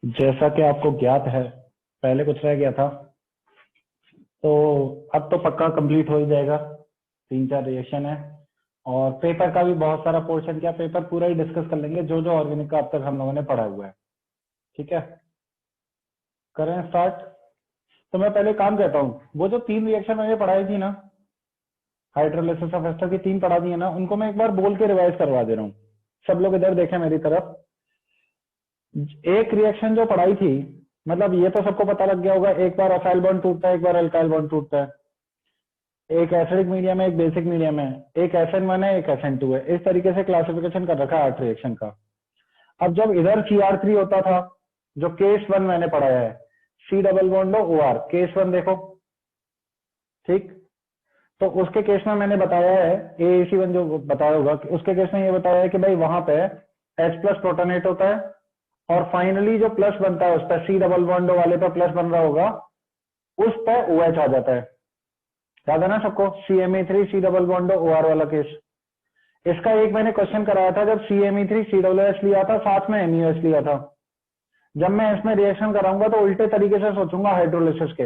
जैसा कि आपको ज्ञात है, पहले कुछ रह गया था, तो अब तो पक्का कंप्लीट हो ही जाएगा। 3-4 रिएक्शन है और पेपर का भी बहुत सारा पोर्शन, क्या पेपर पूरा ही डिस्कस कर लेंगे, जो जो ऑर्गेनिक का अब तक हम लोगों ने पढ़ा हुआ है। ठीक है, करें स्टार्ट। तो मैं पहले काम कहता हूँ, वो जो 3 रिएक्शन मैंने पढ़ाई थी ना, हाइड्रोलिसिस ऑफ एस्टर की 3 पढ़ा दी है ना, उनको मैं एक बार बोल के रिवाइज करवा दे रहा हूँ। सब लोग इधर देखें मेरी तरफ। एक रिएक्शन जो पढ़ाई थी, मतलब ये तो सबको पता लग गया होगा, एक बार असाइल बॉन्ड टूटता है, एक बार अल्काइल बॉन्ड टूटता है, एक एसिडिक मीडियम है, एक बेसिक मीडियम है, एक SN1 है, एक SN2 है। इस तरीके से क्लासिफिकेशन कर रखा है 8 रिएक्शन का। अब जब इधर CR3 होता था, जो केस 1 मैंने पढ़ाया है, C double bond OR, case 1 देखो, ठीक। तो उसके केस में मैंने बताया है, AAC1 जो बताया होगा, उसके केस में ये बताया है कि भाई वहां पे H+ प्रोटोनेट होता है और फाइनली जो प्लस बनता है उस पर C डबल बॉन्ड वाले पर प्लस बन रहा होगा, उस पर OH आ जाता है। याद है ना सबको, CMe3 C double bond OR वाला केस। इसका एक मैंने क्वेश्चन कराया था जब CMe3 COOH लिया था, साथ में MeOH लिया था। जब मैं इसमें रिएक्शन कराऊंगा तो उल्टे तरीके से सोचूंगा हाइड्रोलिसिस के,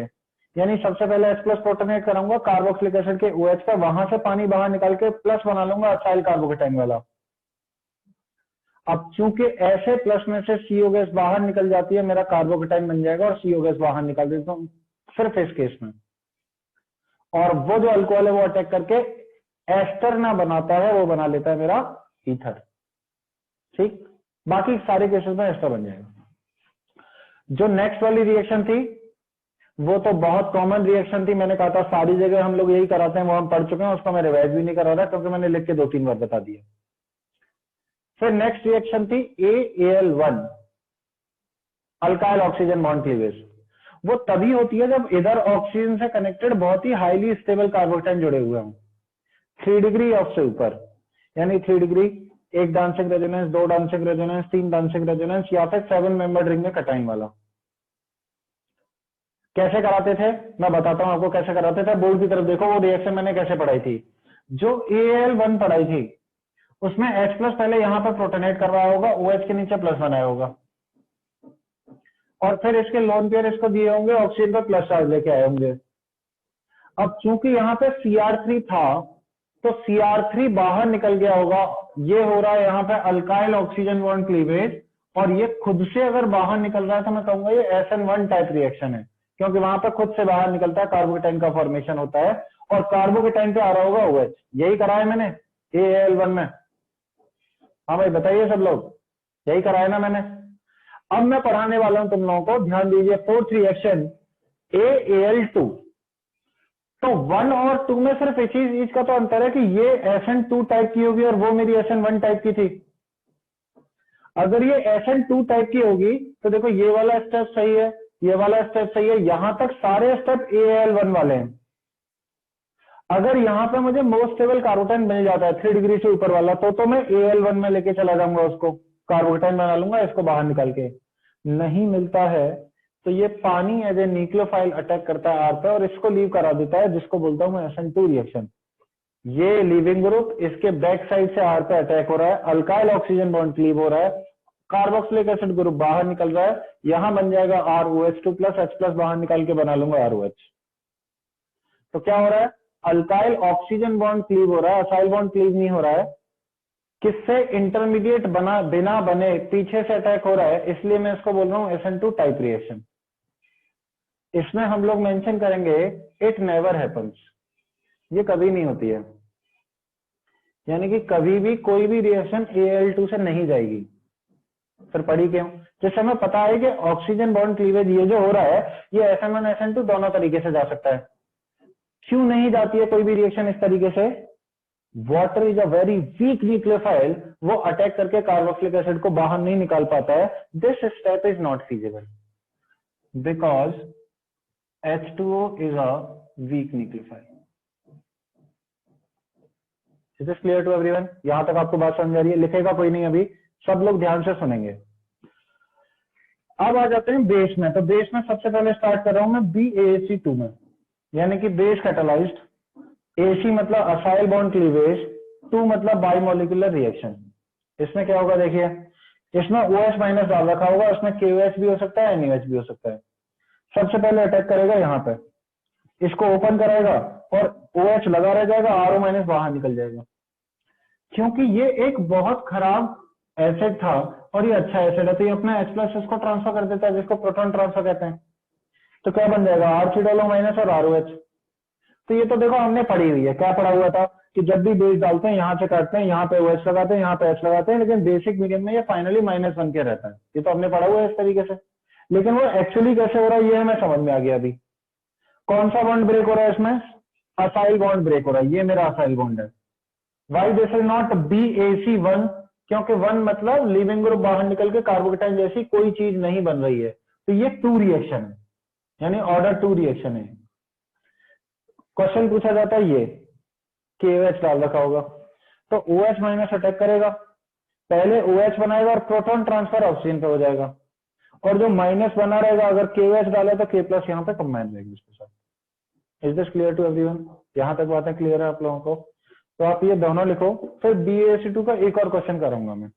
यानी सबसे पहले H+ प्रोटोनेट कराऊंगा कार्बोक्सिलिक एसिड के OH पर, वहां से पानी बाहर निकाल के प्लस बना लूंगा असाइल कार्बोकेटाइन वाला। अब चूंकि ऐसे प्लस में से CO गैस बाहर निकल जाती है, मेरा कार्बोकेटाइन बन जाएगा और CO गैस बाहर निकाल देता हूं सिर्फ इस केस में। और वो जो अल्कोहल है वो अटैक करके एस्टर ना बनाता है, वो बना लेता है मेरा ईथर। ठीक, बाकी सारे केसेस में एस्टर बन जाएगा। जो नेक्स्ट वाली रिएक्शन थी वो तो बहुत कॉमन रिएक्शन थी, मैंने कहा था सारी जगह हम लोग यही कराते हैं, वो हम पढ़ चुके हैं, उसको मैं रिवाइज भी नहीं करा रहा क्योंकि मैंने लिख के 2-3 बार बता दिया। फिर नेक्स्ट रिएक्शन थी AAL1, alkyl oxygen bond cleavage. वो तभी होती है जब इधर ऑक्सीजन से कनेक्टेड बहुत ही हाईली स्टेबल कार्बोकेटाइन जुड़े हुए हों 3 डिग्री ऑफ से ऊपर, यानी 3 degree, 1 dancing resonance, 2 dancing resonance, 3 dancing resonance, या फिर 7 मेंबर रिंग में कटाइन वाला। कैसे कराते थे मैं बताता हूं आपको, कैसे कराते थे। बोर्ड की तरफ देखो, वो रिएक्शन मैंने कैसे पढ़ाई थी। जो AAL1 पढ़ाई थी उसमें H+ पहले यहां पर प्रोटोनेट करवाया होगा, OH के नीचे प्लस बनाया होगा, और फिर इसके लोन पेयर इसको दिए होंगे, ऑक्सीजन पर प्लस चार्ज लेके आए होंगे। अब चूंकि यहां पे CR3 था तो CR3 बाहर निकल गया होगा, ये हो रहा है यहाँ पे अल्काइल ऑक्सीजन बॉन्ड क्लीवेज, और ये खुद से अगर बाहर निकल रहा है तो मैं कहूंगा ये SN1 टाइप रिएक्शन है, क्योंकि वहां पर खुद से बाहर निकलता है, कार्बोकेटाइन का फॉर्मेशन होता है और कार्बोकेटाइन पे आ रहा होगा OH। यही कराया मैंने AAL1 में। हाँ भाई बताइए सब लोग, यही कराया ना मैंने। अब मैं पढ़ाने वाला हूं तुम लोगों को, ध्यान दीजिए, 4th रिएक्शन AAL2। तो 1 और 2 में सिर्फ एक चीज का तो अंतर है कि ये SN2 टाइप की होगी और वो मेरी SN1 टाइप की थी। अगर ये SN2 टाइप की होगी तो देखो ये वाला स्टेप सही है, ये वाला स्टेप सही है, यहां तक सारे स्टेप AAL1 वाले हैं। अगर यहां पे मुझे मोस्ट स्टेबल कार्बोटाइन मिल जाता है 3 डिग्री से ऊपर वाला, तो मैं AAL1 में लेके चला जाऊंगा, उसको कार्बोटाइन बना लूंगा इसको बाहर निकाल के। नहीं मिलता है तो ये पानी एज ए न्यूक्लियोफाइल अटैक करता है R पे और इसको लीव करा देता है, जिसको बोलता हूं मैं SN2 रिएक्शन। ये लीविंग ग्रुप इसके बैक साइड से R पे अटैक हो रहा है, अल्काइल ऑक्सीजन बॉन्ड क्लीव हो रहा है, कार्बोक्सिलिक एसिड ग्रुप बाहर निकल रहा है, यहां बन जाएगा ROH2 प्लस H+ बाहर निकाल के बना लूंगा ROH। तो क्या हो रहा है, अल्काइल ऑक्सीजन बॉन्ड क्लीव हो रहा है, असाइल बॉन्ड क्लीव नहीं हो रहा है। किससे, इंटरमीडिएट बना बिना बने पीछे से अटैक हो रहा है, इसलिए मैं इसको बोल रहा हूं SN2 टाइप रिएक्शन। इसमें हम लोग मेंशन करेंगे इट नेवर हैपन्स, ये कभी नहीं होती है, यानी कि कभी भी कोई भी रिएक्शन AL2 से नहीं जाएगी। फिर पढ़ी क्यों, जैसे हमें पता है कि ऑक्सीजन बॉन्ड क्लीवेज ये जो हो रहा है ये SN1 SN2 दोनों तरीके से जा सकता है। क्यों नहीं जाती है कोई भी रिएक्शन इस तरीके से, water is a very weak nucleophile, वो अटैक करके कार्बोक्सिलिक एसिड को बाहर नहीं निकाल पाता है। This step is not feasible because H2O is a weak nucleophile. Is this clear to everyone? यहां तक आपको बात समझ आ रही है? लिखेगा कोई नहीं अभी, सब लोग ध्यान से सुनेंगे। अब आ जाते हैं बेस में। तो बेस में सबसे पहले स्टार्ट कर रहा हूं मैं BAC2 में, यानी कि बेस कैटालाइज्ड। AC मतलब असाइल बॉन्ड क्लीवेज, 2 मतलब बाइमोलिकुलर रिएक्शन। इसमें क्या होगा देखिए, इसमें ओ एच माइनस डाल रखा होगा, इसमें के एच भी हो सकता है, एन भी हो सकता है। सबसे पहले अटैक करेगा यहाँ पे, इसको ओपन कराएगा और ओ एच लगा रह जाएगा, आर ओ माइनस बाहर निकल जाएगा। क्योंकि ये एक बहुत खराब एसिड था और ये अच्छा एसिड है, तो ये अपना H प्लस इसको ट्रांसफर कर देता है, जिसको प्रोटॉन ट्रांसफर कहते हैं। तो क्या बन जाएगा, आर थ्री डॉलो माइनस और आर ओ एच। तो ये तो देखो हमने पढ़ी हुई है, क्या पढ़ा हुआ था कि जब भी बेस डालते हैं यहाँ से काटते हैं, यहाँ पे ओ एच लगाते हैं, यहाँ पे एच लगाते हैं, लेकिन बेसिक मीडियम में ये फाइनली माइनस बन के रहता है। ये तो हमने पढ़ा हुआ है इस तरीके से, लेकिन वो एक्चुअली कैसे हो रहा है ये हमें समझ में आ गया अभी। कौन सा बॉन्ड ब्रेक हो रहा है इसमें, असाइल बॉन्ड ब्रेक हो रहा है, ये मेरा असाइल बॉन्ड है। Why this is not BaC1, क्योंकि 1 मतलब लीविंग ग्रुप बाहर निकल के कार्बोकेटाइन जैसी कोई चीज नहीं बन रही है, तो ये 2 रिएक्शन है, यानी ऑर्डर 2 रिएक्शन है। क्वेश्चन पूछा जाता है ये KOH डाल रखा होगा, तो OH माइनस अटैक करेगा, पहले OH बनाएगा और प्रोटॉन ट्रांसफर ऑक्सीजन पे हो जाएगा, और जो माइनस बना रहेगा अगर KOH डाले तो K प्लस यहाँ पे कंबाइन रहेगी उसके साथ। Is this clear to everyone? यहां तक बातें क्लियर है आप लोगों को? तो आप ये दोनों लिखो, फिर BaC2 का एक और क्वेश्चन करूंगा मैं।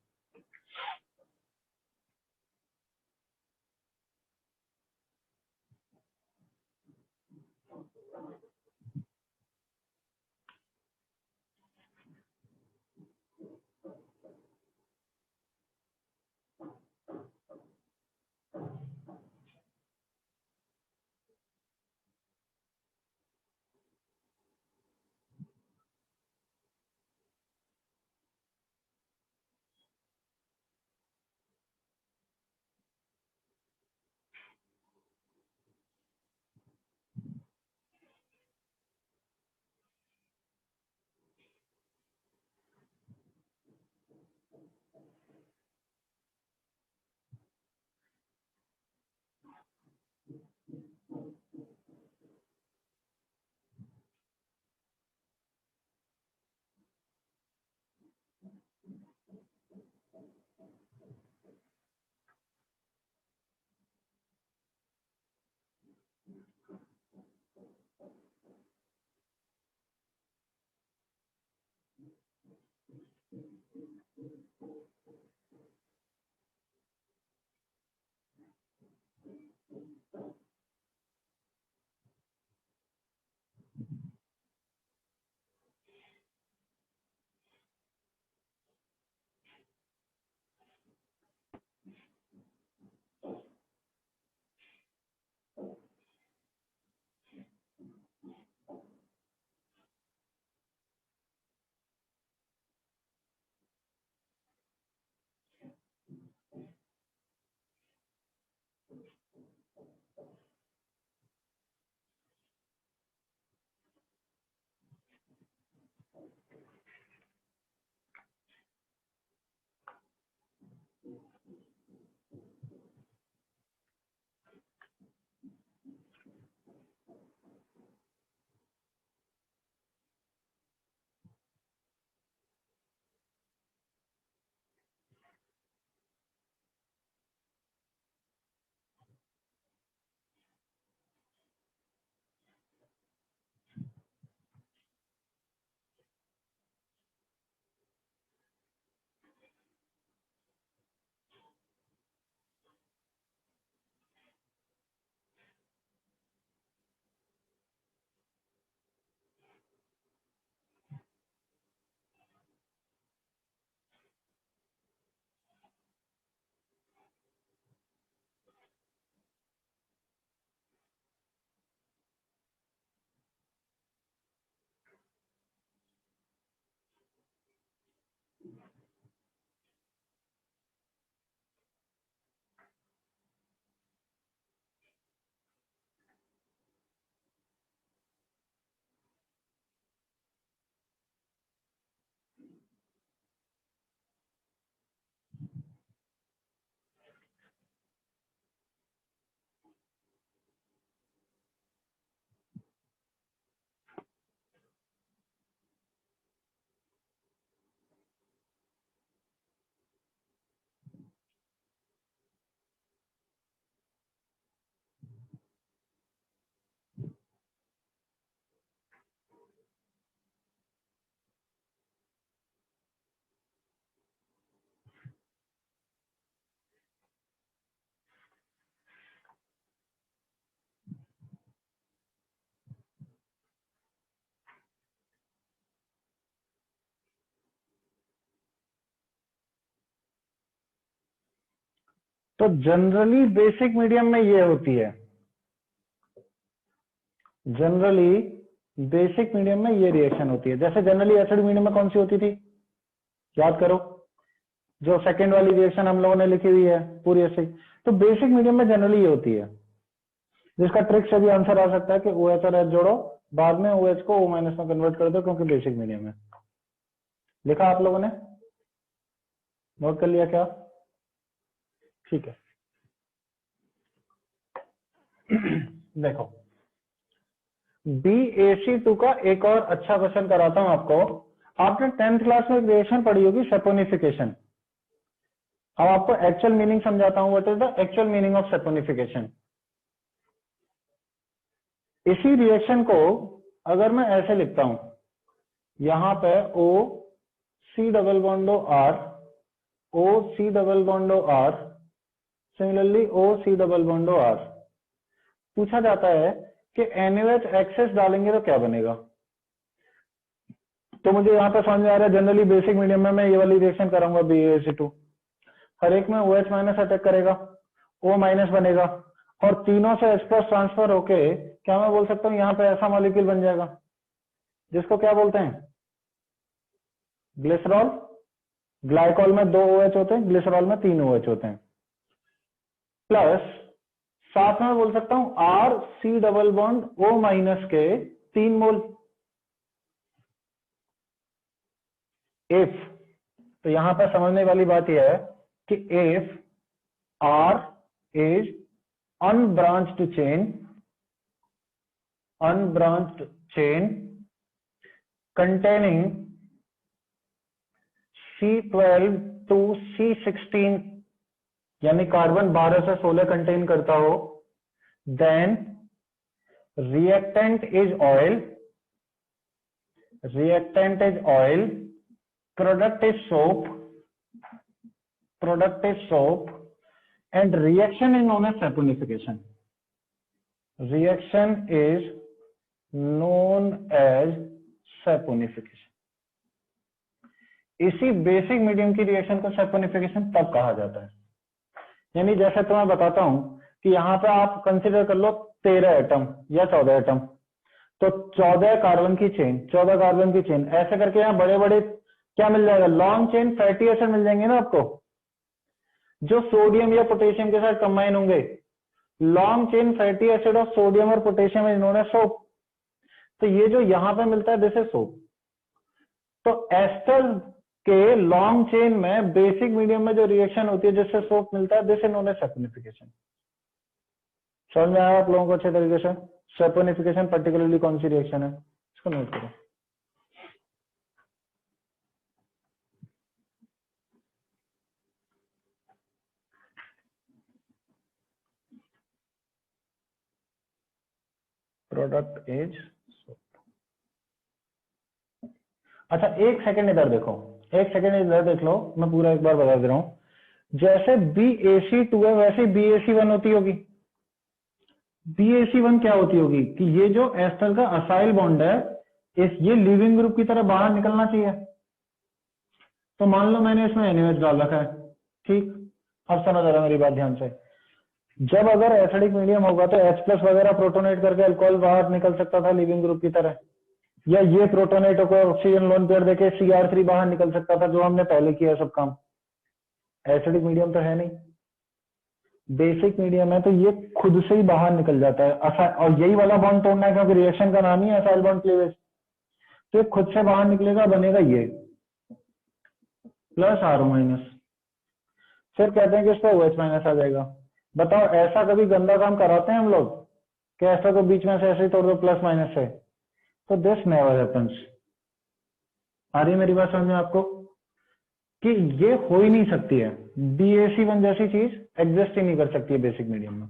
तो जनरली बेसिक मीडियम में ये होती है, जनरली बेसिक मीडियम में ये रिएक्शन होती है। जैसे जनरली एसिड मीडियम में कौन सी होती थी, याद करो, जो सेकंड वाली रिएक्शन हम लोगों ने लिखी हुई है पूरी एसिड। तो बेसिक मीडियम में जनरली ये होती है, जिसका ट्रिक से भी आंसर आ सकता है कि OH और H जोड़ो, बाद में OH को O- में कन्वर्ट कर दो, क्योंकि बेसिक मीडियम है। लिखा आप लोगों ने, नोट कर लिया क्या? ठीक है। देखो, BaC2 का एक और अच्छा क्वेश्चन कराता हूं आपको। आपने 10th क्लास में एक रिएक्शन पढ़ी होगी, सैपोनिफिकेशन। अब आपको एक्चुअल मीनिंग समझाता हूं, what is the actual meaning of saponification. इसी रिएक्शन को अगर मैं ऐसे लिखता हूं, यहां पे O C double bond R, O C double bond R, similarly O C double bond R। पूछा जाता है कि NaOH एक्सेस डालेंगे तो क्या बनेगा। तो मुझे यहां पर समझ में आ रहा है, जनरली बेसिक मीडियम में मैं ये वाली रिएक्शन कराऊंगा, BaC2, हर एक में OH माइनस अटैक करेगा, O माइनस बनेगा, और तीनों से H प्लस ट्रांसफर होके क्या मैं बोल सकता हूं, यहां पे ऐसा मॉलिक्यूल बन जाएगा जिसको क्या बोलते हैं, ग्लिसरॉल। ग्लाइकॉल में 2 OH होते हैं, ग्लिसरॉल में 3 OH होते हैं, प्लस साथ में बोल सकता हूं R C double bond O minus के 3 मोल। इफ, तो यहां पर समझने वाली बात यह है कि if R is unbranched chain containing C12 to C16, यानी कार्बन 12 से 16 कंटेन करता हो, then reactant is oil, product is soap, and reaction is known as saponification. Reaction is known as saponification. इसी बेसिक मीडियम की reaction को saponification तब कहा जाता है, यानी जैसे तो मैं बताता हूं कि यहां पे आप कंसीडर कर लो 13 एटम या 14 एटम, तो 14 कार्बन की चेन, 14 कार्बन की चेन, ऐसे करके यहाँ बड़े बड़े क्या मिल जाएगा, लॉन्ग चेन फैटी एसिड मिल जाएंगे ना आपको, जो सोडियम या पोटेशियम के साथ कंबाइन होंगे। Long chain fatty acid of sodium और potassium is known as soap. तो ये जो यहां पे मिलता है, दिस इज सोप। तो एस्टर के लॉन्ग चेन में बेसिक मीडियम में जो रिएक्शन होती है जिससे सोप मिलता है, this is known as saponification. समझ में आया आप लोगों को अच्छे तरीके से? सैपोनिफिकेशन पर्टिकुलरली कौन सी रिएक्शन है, इसको नोट करो। प्रोडक्ट इज, अच्छा एक सेकंड इधर देखो, एक सेकंड इधर देख लो, मैं पूरा एक बार बता दे रहा हूं। जैसे BaC2 है वैसे BaC1 होती होगी। BaC1 क्या होती होगी कि ये जो एस्टर का असाइल बॉन्ड है, ये लीविंग ग्रुप की तरह बाहर निकलना चाहिए। तो मान लो मैंने इसमें NaOH डाल रखा है, ठीक। अब समझ आ रहा मेरी बात ध्यान से। जब अगर एसिडिक मीडियम होगा तो H प्लस वगैरह प्रोटोनेट करके अल्कोहल बाहर निकल सकता था लीविंग ग्रुप की तरह, या ये प्रोटोनेट होकर ऑक्सीजन लोन पेयर देके Cr3 बाहर निकल सकता था, जो हमने पहले किया सब काम। एसिडिक मीडियम तो है नहीं, बेसिक मीडियम है, तो ये खुद से ही बाहर निकल जाता है। और यही वाला बॉन्ड तोड़ना है, क्योंकि रिएक्शन का नाम ही है असाइल बॉन्ड क्लीवेज। तो ये खुद से बाहर निकलेगा, बनेगा ये प्लस R माइनस, फिर कहते हैं कि इस पर OH माइनस आ जाएगा। बताओ ऐसा कभी गंदा काम कराते हैं हम लोग कि ऐसा को बीच में से ऐसे ही तोड़ दो प्लस माइनस से? तो दिस नेवर हैपेंस। आ रही है मेरी बात समझ में आपको कि ये हो ही नहीं सकती है, BaC1 जैसी चीज एग्जिस्ट ही नहीं कर सकती है बेसिक मीडियम में।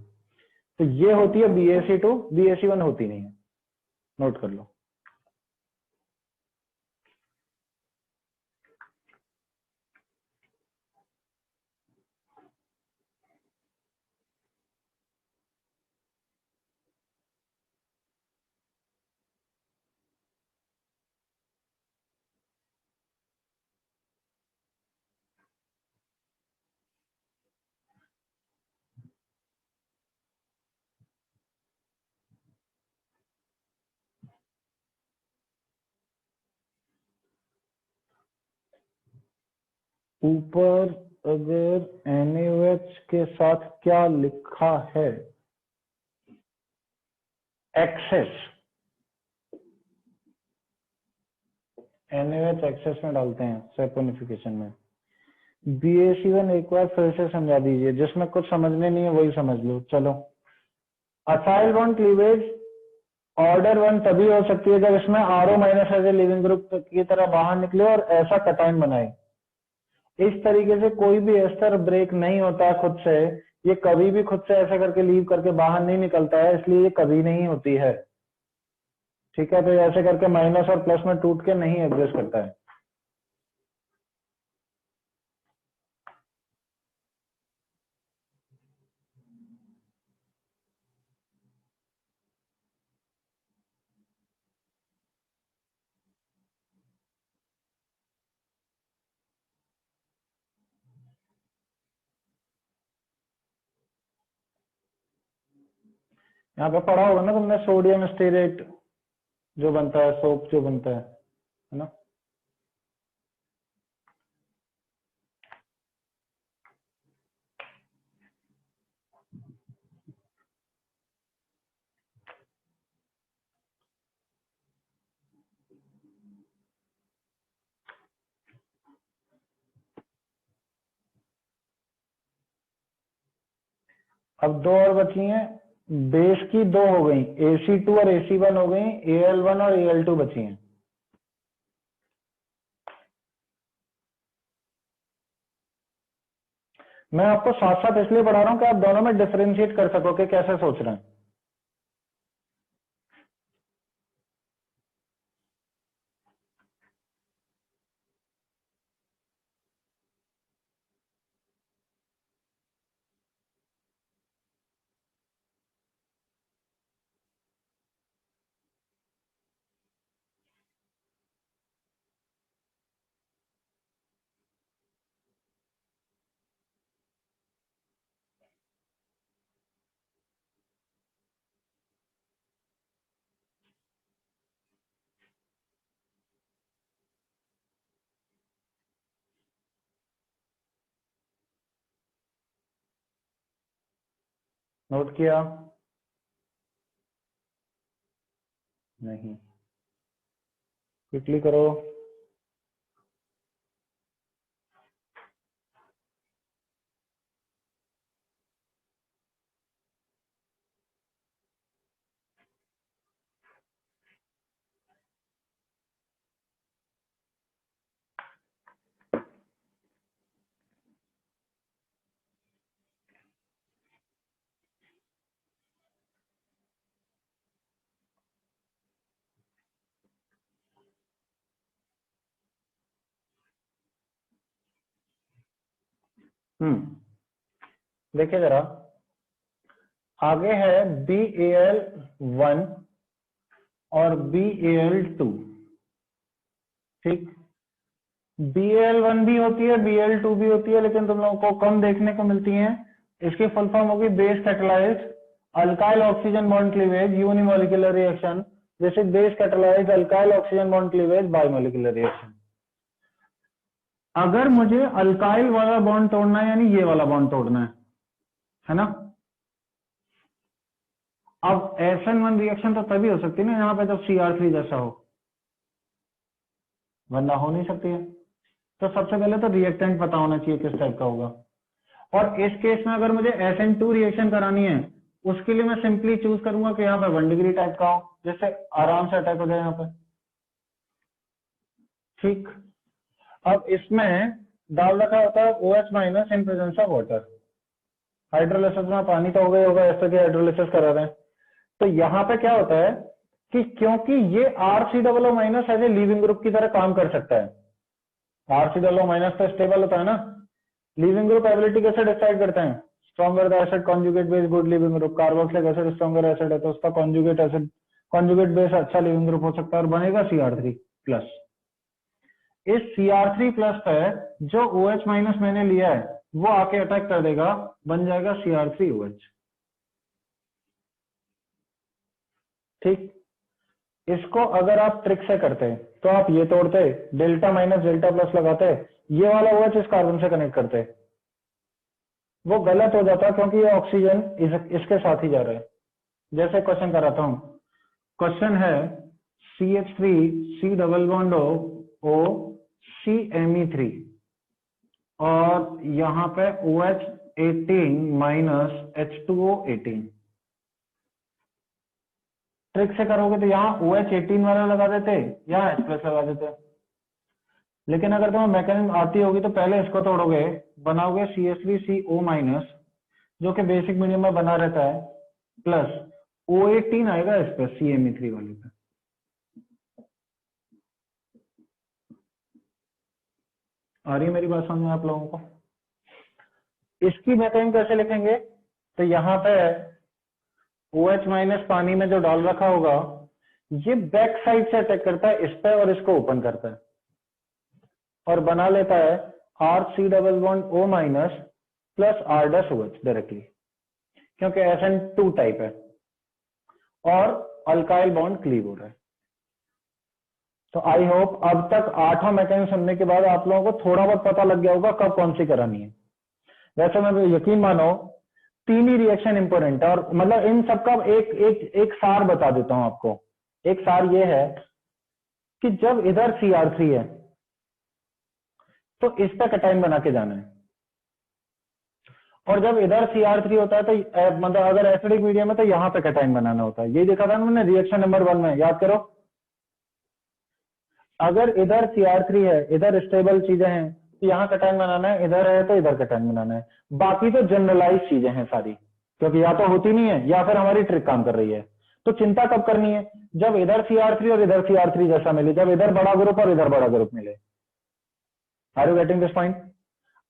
तो ये होती है BaC2, BaC1 होती नहीं है, नोट कर लो। ऊपर अगर NaOH के साथ क्या लिखा है, एक्सेस, NaOH एक्सेस में डालते हैं सैपोनिफिकेशन में। BaC1 एक बार फिर से समझा दीजिए, जिसमें कुछ समझने नहीं है वही समझ लो। चलो, असाइल बॉन्ड क्लीवेज ऑर्डर 1 तभी हो सकती है जब इसमें RO minus as a leaving group की तरह बाहर निकले और ऐसा कटायन बनाए। इस तरीके से कोई भी एस्टर ब्रेक नहीं होता खुद से, ये कभी भी खुद से ऐसा करके लीव करके बाहर नहीं निकलता है, इसलिए ये कभी नहीं होती है। ठीक है, तो ऐसे करके माइनस और प्लस में टूट के नहीं एग्जिस्ट करता है। यहाँ पे पढ़ा होगा ना तुमने, सोडियम स्टीरेट जो बनता है, सोप जो बनता है ना। अब दो और बची हैं, बेस की दो हो गई, AC2 और AC1 हो गई, Al1 और Al2 बची हैं। मैं आपको साथ साथ इसलिए पढ़ा रहा हूं कि आप दोनों में डिफरेंशिएट कर सको कि कैसे सोच रहे हैं। नोट किया? नहीं, क्विकली करो। देखिए जरा, आगे है BAL1 और BAL2। ठीक, BAL1 भी होती है, BAL2 भी होती है, लेकिन तुम लोगों को कम देखने को मिलती हैं। इसकी फुल फॉर्म होगी base catalysed alkyl oxygen bond cleavage unimolecular reaction, जैसे base catalysed alkyl oxygen bond cleavage bimolecular reaction. अगर मुझे अल्काइल वाला बॉन्ड तोड़ना है, यानी ये वाला बॉन्ड तोड़ना है ना। अब SN1 रिएक्शन तो तभी हो सकती है ना यहाँ पे जब CR3 जैसा हो, वरना हो नहीं सकती है। तो सबसे पहले तो रिएक्टेंट पता होना चाहिए किस टाइप का होगा। और इस केस में अगर मुझे SN2 रिएक्शन करानी है, उसके लिए मैं सिंपली चूज करूंगा कि यहाँ पे 1 डिग्री टाइप का हो, जिससे आराम से अटैक हो जाए यहाँ पे। ठीक, अब इसमें डाल रखा होता है OH minus in presence of water. Hydrolysis में पानी तो हो गया होगा, ऐसे कि हाइड्रोलिसिस करा रहे हैं। तो यहाँ पे क्या होता है कि क्योंकि ये RCOO minus as a leaving group की तरह काम कर सकता है। RCOO माइनस तो स्टेबल होता है ना। लीविंग ग्रुप एबिलिटी कैसे डिसाइड करते हैं? Stronger the acid conjugate base good leaving group. Carboxylic acid stronger acid है तो उसका कॉन्जुगेट एसिड कॉन्जुगेट बेस अच्छा लीविंग ग्रुप हो सकता है और बनेगा CR3 प्लस। इस CR3 प्लस पे जो OH माइनस मैंने लिया है वो आके अटैक कर देगा, बन जाएगा CR3OH। ठीक, इसको अगर आप ट्रिक से करते तो आप ये तोड़ते, डेल्टा माइनस डेल्टा प्लस लगाते, ये वाला OH इस कार्बन से कनेक्ट करते, वो गलत हो जाता क्योंकि ये ऑक्सीजन इसके साथ ही जा रहा है। जैसे क्वेश्चन कराता हूं, क्वेश्चन है CH3 C double bond O CMe3 और यहाँ पे OH18 माइनस H2O18। ट्रिक से करोगे तो यहाँ OH18 वाला लगा देते, यहाँ H प्लस लगा देते। लेकिन अगर तुम्हें मैकेनिज्म आती होगी तो पहले इसको तोड़ोगे, बनाओगे CH3CO माइनस जो कि बेसिक मीडियम में बना रहता है, प्लस O18 आएगा इस पर CMe3 वाले पे। आ रही है मेरी बात समझ में आप लोगों को? इसकी मैकेनिज्म कैसे लिखेंगे, तो यहाँ पे OH माइनस पानी में जो डाल रखा होगा, ये बैक साइड से अटैक करता है इस पे और इसको ओपन करता है और बना लेता है RC double bond O minus plus R dash OH directly, क्योंकि SN2 टाइप है और अल्काइल बॉन्ड क्लीव हो रहा है। तो आई होप अब तक 8वां मैकेनिज्म सुनने के बाद आप लोगों को थोड़ा बहुत पता लग गया होगा कब कौन सी करानी है। वैसे मैं यकीन मानो 3 ही रिएक्शन इंपॉर्टेंट है, और मतलब इन सबका एक एक एक सार बता देता हूं आपको। एक सार ये है कि जब इधर Cr3 है तो इस पे कटाइन बना के जाना है, और जब इधर Cr3 होता है तो मतलब अगर एसिडिक मीडियम है तो यहाँ पे कटाइन बनाना होता है। ये देखा था मैंने रिएक्शन नंबर 1 में, याद करो। अगर इधर Cr3 है, इधर स्टेबल चीजें हैं तो यहाँ कटाइन बनाना है, इधर है तो इधर कटाइन बनाना है। बाकी तो जनरलाइज चीजें हैं सारी, क्योंकि या तो होती नहीं है या फिर हमारी ट्रिक काम कर रही है। तो चिंता कब करनी है, जब इधर Cr3 और इधर Cr3 जैसा मिले, जब इधर बड़ा ग्रुप और इधर बड़ा ग्रुप मिले। Are you getting this point?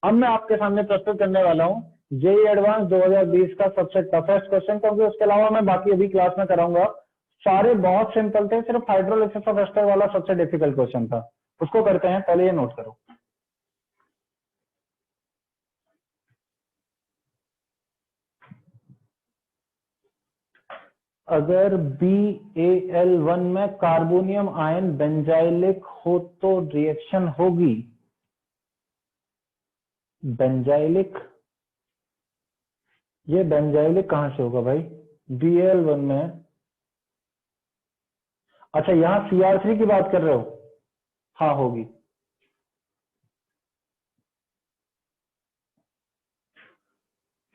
अब मैं आपके सामने प्रस्तुत करने वाला हूं जेईई एडवांस 2020 का सबसे टफेस्ट क्वेश्चन, क्योंकि उसके अलावा मैं बाकी अभी क्लास में कराऊंगा सारे बहुत सिंपल थे, सिर्फ हाइड्रोलिसिस ऑफ एस्टर वाला सबसे डिफिकल्ट क्वेश्चन था। उसको करते हैं, पहले ये नोट करो। अगर BaL1 में कार्बोनियम आयन बेंजाइलिक हो तो रिएक्शन होगी बेंजाइलिक। ये बेंजाइलिक कहां से होगा भाई? BaL1 में, अच्छा यहां Cr3 की बात कर रहे हो? हाँ होगी।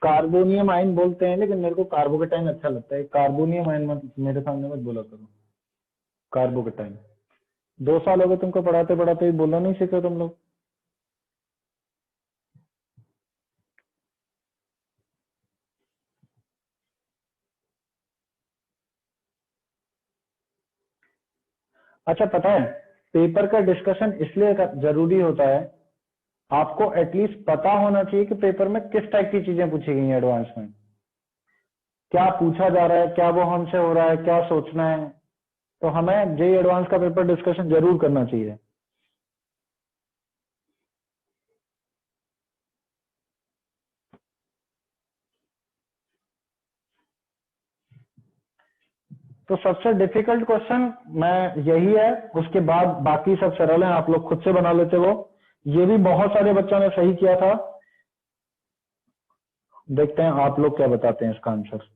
कार्बोनियम आयन बोलते हैं लेकिन मेरे को कार्बोकेटाइन अच्छा लगता है। कार्बोनियम आयन मत मेरे सामने मत बोला करो, कार्बोकेटाइन। 2 साल हो गए तुमको पढ़ाते पढ़ाते, बोलना नहीं सीखे तुम लोग। अच्छा पता है, पेपर का डिस्कशन इसलिए जरूरी होता है, आपको एटलीस्ट पता होना चाहिए कि पेपर में किस टाइप की चीजें पूछी गई हैं एडवांस में, क्या पूछा जा रहा है, क्या वो हमसे हो रहा है, क्या सोचना है। तो हमें जेईई एडवांस का पेपर डिस्कशन जरूर करना चाहिए। तो सबसे डिफिकल्ट क्वेश्चन मैं यही है, उसके बाद बाकी सब सरल हैं, आप लोग खुद से बना लेते हो। ये भी बहुत सारे बच्चों ने सही किया था। देखते हैं आप लोग क्या बताते हैं इसका आंसर।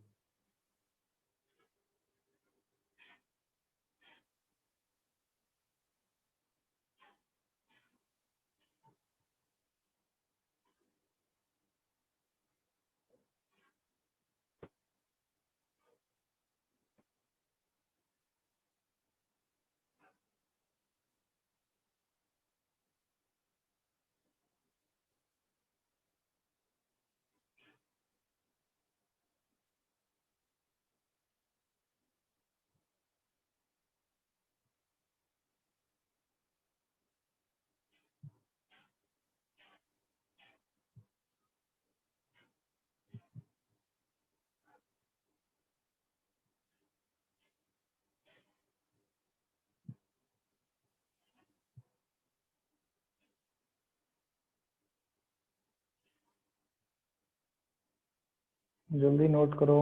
जल्दी नोट करो।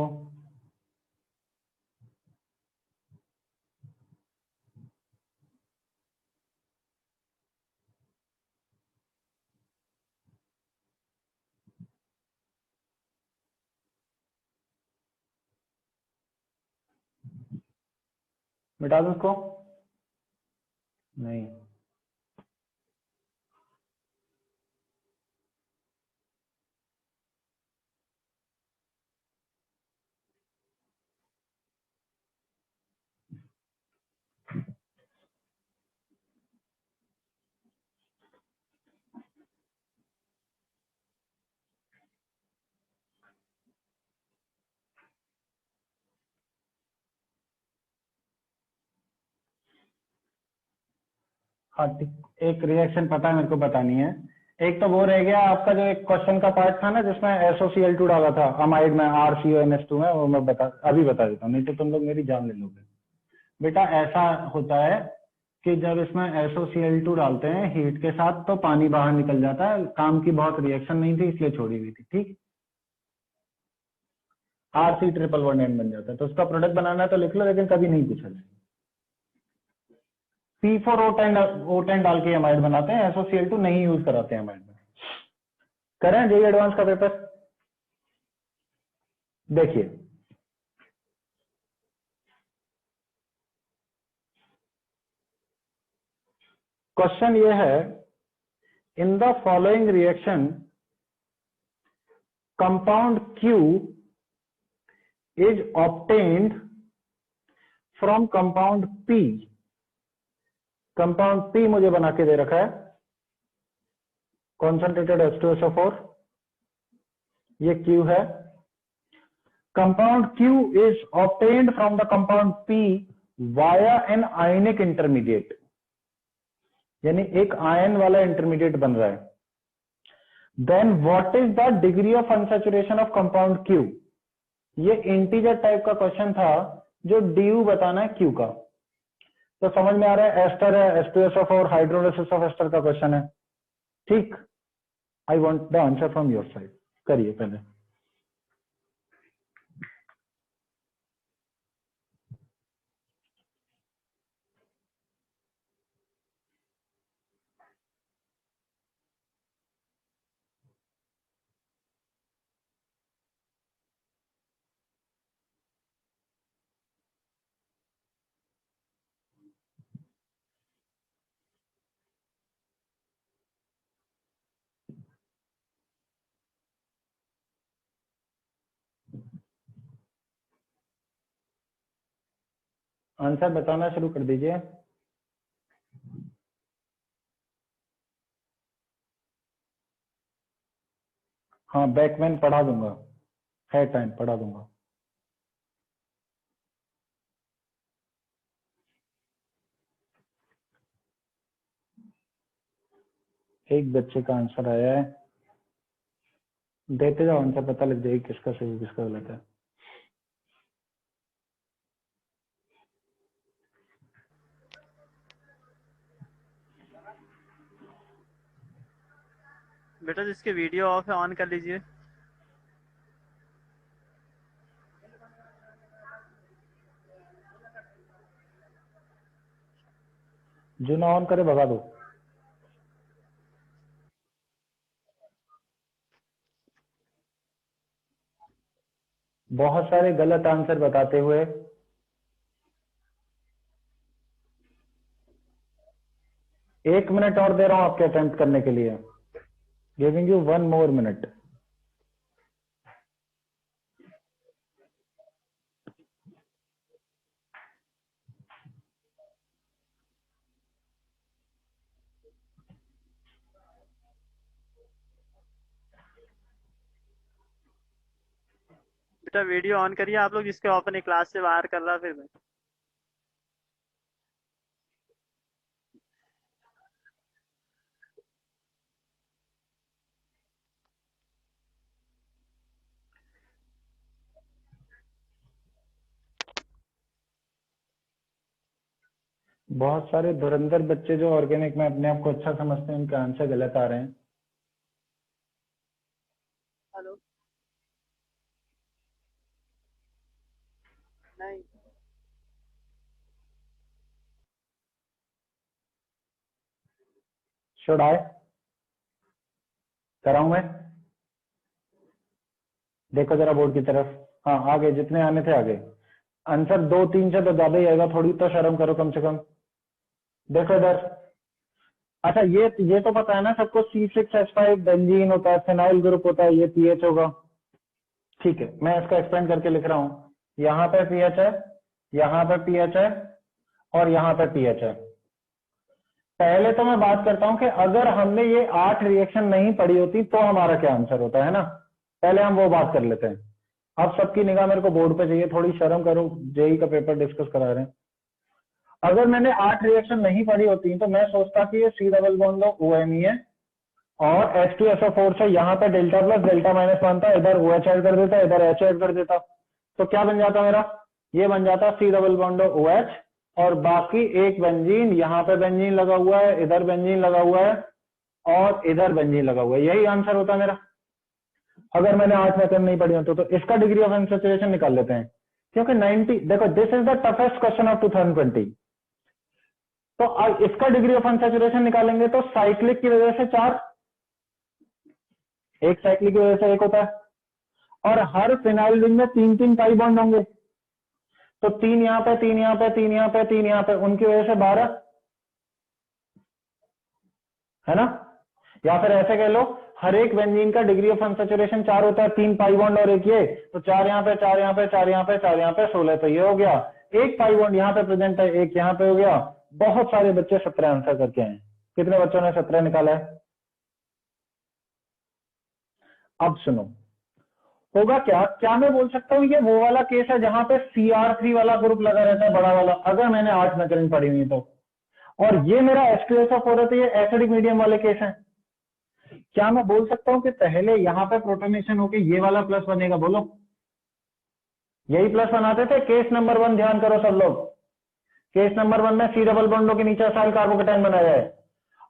मिटा दो उसको। नहीं, हाँ ठीक। एक रिएक्शन पता है मेरे को बतानी है। एक तो वो रह गया आपका जो एक क्वेश्चन का पार्ट था ना जिसमें SOCl2 डाला था अमाइड में RCONH2 में, वो मैं अभी बता देता हूँ, नहीं तो तुम लोग मेरी जान ले लोगे। बेटा ऐसा होता है कि जब इसमें SOCl2 डालते हैं हीट के साथ तो पानी बाहर निकल जाता है, काम की बहुत रिएक्शन नहीं थी इसलिए छोड़ी हुई थी, ठीक। RC111N बन जाता है, तो उसका प्रोडक्ट बनाना है तो लिख लो, लेकिन कभी नहीं पूछा। P4O10 डाल के अमाइड बनाते हैं, SOCl2 नहीं यूज कराते हैं अमाइड में। करें जेई एडवांस का पेपर। देखिए क्वेश्चन ये है, in the following reaction compound Q is obtained from compound P। Compound P मुझे बना के दे रखा है कॉन्सेंट्रेटेड H2SO4, ये Q है। Compound Q is obtained from the compound P via an ionic intermediate, यानी एक आयन वाला इंटरमीडिएट बन रहा है। Then what is the degree of unsaturation of compound Q। ये इंटीजर टाइप का क्वेश्चन था जो DU बताना है Q का। तो समझ में आ रहा है, एस्टर है, H2SO4 हाइड्रोलिसिस ऑफ एस्टर का क्वेश्चन है, ठीक। I want the answer from your side. करिए पहले। आंसर बताना शुरू कर दीजिए। हाँ बैकमैन पढ़ा दूंगा, है टाइम, पढ़ा दूंगा। एक बच्चे का आंसर आया है, देते जाओ आंसर, पता लग जाएगी किसका सही किसका गलत है। बेटा जिसके वीडियो ऑफ है ऑन कर लीजिए। जो ना ऑन करे भगा दो। बहुत सारे गलत आंसर बताते हुए 1 मिनट और दे रहा हूं आपके अटेम्प्ट करने के लिए, गिविंग यू 1 more minute। बेटा वीडियो ऑन करिए आप लोग, जिसके ऑफ है क्लास से बाहर कर रहा फिर मैं। बहुत सारे धुरंधर बच्चे जो ऑर्गेनिक में अपने आप को अच्छा समझते हैं, उनके आंसर गलत आ रहे हैं। हेलो नहीं शुड आई कराऊं मैं? देखो जरा बोर्ड की तरफ। हाँ आगे जितने आने थे आगे। आंसर 2-3 से तो ज्यादा ही आएगा, थोड़ी तो शर्म करो कम से कम। देखो इधर, अच्छा ये तो पता है ना सबको, C6H5 बेंजीन होता है, फिनाइल ग्रुप होता है, ये पीएच होगा। ठीक है, मैं इसका एक्सप्लेन करके लिख रहा हूं। यहाँ पे पीएच है, यहाँ पे पीएच है, और यहाँ पे पीएच है। पहले तो मैं बात करता हूं कि अगर हमने ये 8 रिएक्शन नहीं पढ़ी होती तो हमारा क्या आंसर होता है ना, पहले हम वो बात कर लेते हैं। अब सबकी निगाह मेरे को बोर्ड पे चाहिए, थोड़ी शर्म करो, जेई का पेपर डिस्कस करा रहे हैं। अगर मैंने 8 रिएक्शन नहीं पढ़ी होती तो मैं सोचता कि ये C डबल बॉन्ड OMe है, और H2SO4 से यहाँ पे डेल्टा प्लस डेल्टा माइनस बनता, इधर OH ऐड कर देता, इधर H ऐड कर देता, तो क्या बन जाता मेरा, ये बन जाता C डबल बॉन्ड OH, और बाकी एक बेंजीन, यहाँ पे बेंजीन लगा हुआ है, इधर बेंजीन लगा हुआ है, और इधर बेंजीन लगा हुआ है। यही आंसर होता मेरा अगर मैंने 8 मेथड नहीं पढ़ी होती। तो इसका डिग्री ऑफ अनसैचुरेशन निकाल लेते हैं, क्योंकि 90, देखो this is the toughest question of 2020। तो इसका डिग्री ऑफ अनसैचुरेशन निकालेंगे तो साइक्लिक की वजह से 4, एक साइक्लिक की वजह से 1 होता है, और हर फिनाइल रिंग में 3-3 पाई बॉन्ड होंगे, तो 3 यहाँ पे, 3 यहाँ पे, 3 यहाँ पे, 3 यहाँ पे, उनकी वजह से 12 है ना। या फिर ऐसे कह लो, हर एक बेंजीन का डिग्री ऑफ अनसैचुरेशन 4 होता है, 3 पाई बॉन्ड और एक ये, तो 4 यहाँ पे, 4 यहाँ पे, 4 यहाँ पे, 4 यहाँ पे, 16, तो ये हो गया। एक पाई बॉन्ड यहाँ पे प्रेजेंट है, एक यहाँ पे हो गया। बहुत सारे बच्चे 17 आंसर करके आए। कितने बच्चों ने 17 निकाला है? अब सुनो, होगा क्या, क्या मैं बोल सकता हूँ ये वो वाला केस है जहां पे CR3 वाला ग्रुप लगा रहता है, बड़ा वाला, अगर मैंने 8 नकलें पढ़ी हुई तो, और ये मेरा H2SO4 है, तो ये एसिडिक मीडियम वाले केस है। क्या मैं बोल सकता हूं कि पहले यहां पे प्रोटोनेशन होके ये वाला प्लस बनेगा? बोलो, यही प्लस बनाते थे। केस नंबर 1 ध्यान करो सब लोग, केस नंबर 1 में C डबल बॉन्डों के नीचे असाइल कार्बोकेटाइन बनाया है,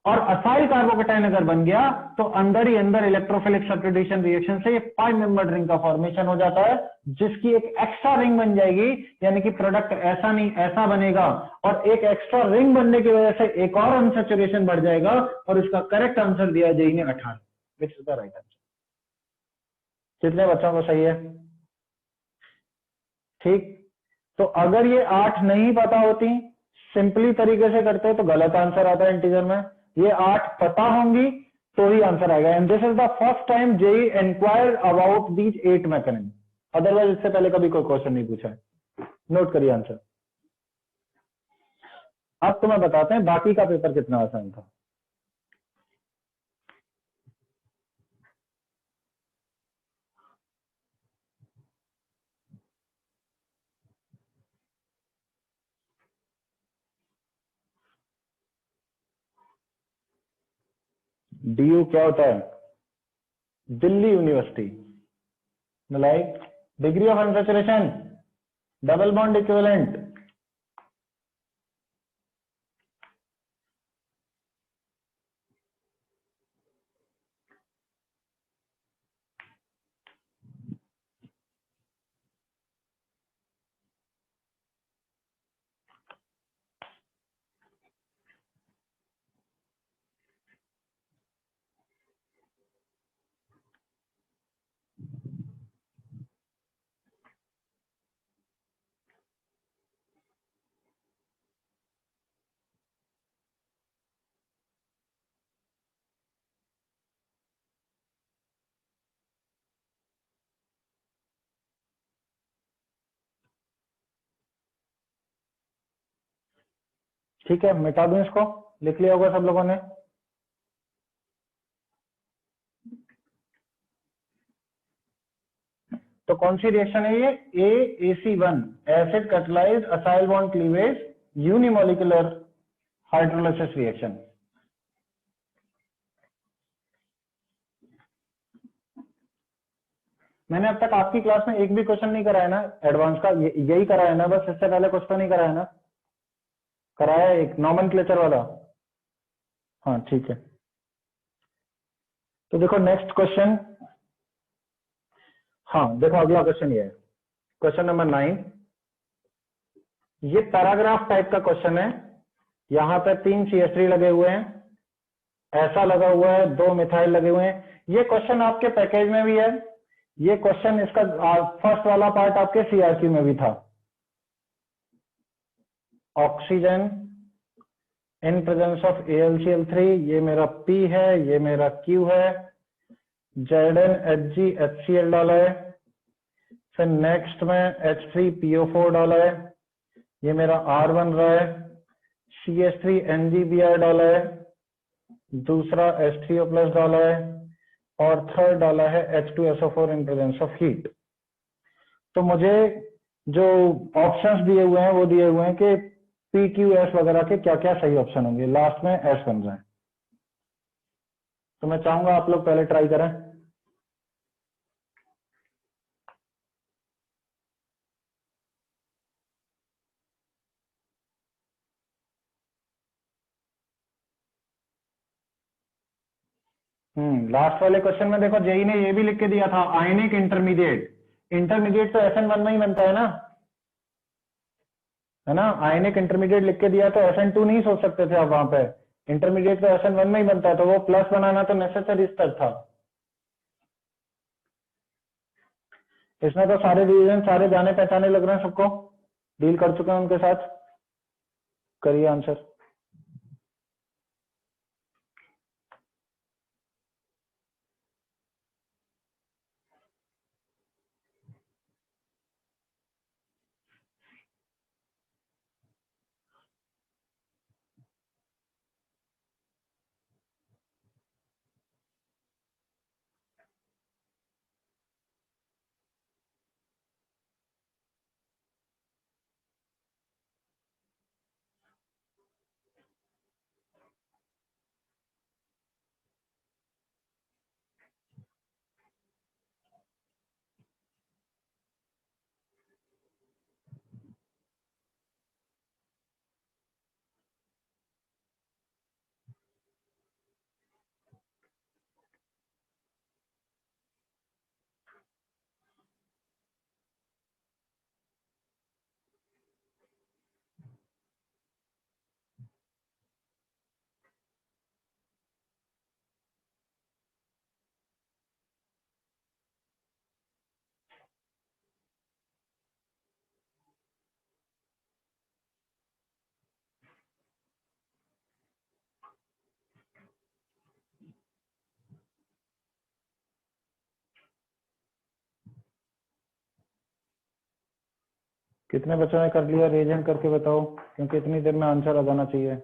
और असाइल कार्बोकेटाइन अगर बन गया तो अंदर ही अंदर इलेक्ट्रोफिलिक सब्स्टिट्यूशन रिएक्शन से ये 5 मेंबर्ड रिंग का फॉर्मेशन हो जाता है, जिसकी एक एक्स्ट्रा रिंग बन जाएगी, यानी कि प्रोडक्ट ऐसा नहीं ऐसा बनेगा, और एक एक्स्ट्रा रिंग बनने की वजह से एक और अनसैचुरेशन बढ़ जाएगा, और इसका करेक्ट आंसर दिया जेई ने 18, which is the right answer. कितने बच्चों को सही है? ठीक। तो अगर ये 8 नहीं पता होती, सिंपली तरीके से करते तो गलत आंसर आता है इंटीजर में। ये 8 पता होंगी तो ही आंसर आएगा। And this is the first time JEE inquire about these 8 mechanism, otherwise इससे पहले कभी कोई क्वेश्चन नहीं पूछा है। नोट करिए आंसर। अब तुम्हें बताते हैं बाकी का पेपर कितना आसान था। DU क्या होता है? Delhi university. Like degree of unsaturation, double bond equivalent. ठीक है, मिटा दूं इसको, लिख लिया होगा सब लोगों ने। तो कौन सी रिएक्शन है ये? AAC1, acid catalysed acyl bond cleavage unimolecular hydrolysis reaction. मैंने अब तक आपकी क्लास में एक भी क्वेश्चन नहीं कराया ना एडवांस का, यही कराया ना बस, इससे पहले कुछ तो नहीं कराया ना? कराया एक नॉमेनक्लेचर वाला। हाँ ठीक है। तो देखो नेक्स्ट क्वेश्चन, हाँ देखो अगला क्वेश्चन ये है, क्वेश्चन नंबर 9। ये पैराग्राफ टाइप का क्वेश्चन है। यहाँ पे 3 CH3 लगे हुए हैं, ऐसा लगा हुआ है, 2 मिथाइल लगे हुए हैं। ये क्वेश्चन आपके पैकेज में भी है, ये क्वेश्चन इसका फर्स्ट वाला पार्ट आपके CRQ में भी था। Oxygen in presence of AlCl3, ये मेरा P है, ये मेरा Q है, ZnHgHCl डाला है, फिर नेक्स्ट में H3PO4 डाला है, ये मेरा R बन रहा है, CH3NgBr डाला है, दूसरा H3O प्लस डाला है, और थर्ड डाला है H2SO4 in presence of heat. तो मुझे जो ऑप्शंस दिए हुए हैं वो दिए हुए हैं कि PQS वगैरह के क्या क्या सही ऑप्शन होंगे, लास्ट में S बन जाए। तो मैं चाहूंगा आप लोग पहले ट्राई करें। लास्ट वाले क्वेश्चन में देखो जेई ने ये भी लिख के दिया था, आयनिक इंटरमीडिएट। इंटरमीडिएट तो SN1 में ही बनता है ना, आयनिक इंटरमीडिएट लिख के दिया तो SN2 नहीं सोच सकते थे आप वहां पे, इंटरमीडिएट तो SN1 में ही बनता है, तो वो प्लस बनाना तो नेसेसरी स्टेप था। इसमें तो सारे डिवीजन सारे जाने पहचाने लग रहे हैं, सबको डील कर चुके हैं उनके साथ। करिए आंसर। कितने बच्चों ने कर लिया, रेजेंट करके बताओ, क्योंकि इतनी देर में आंसर आ जाना चाहिए।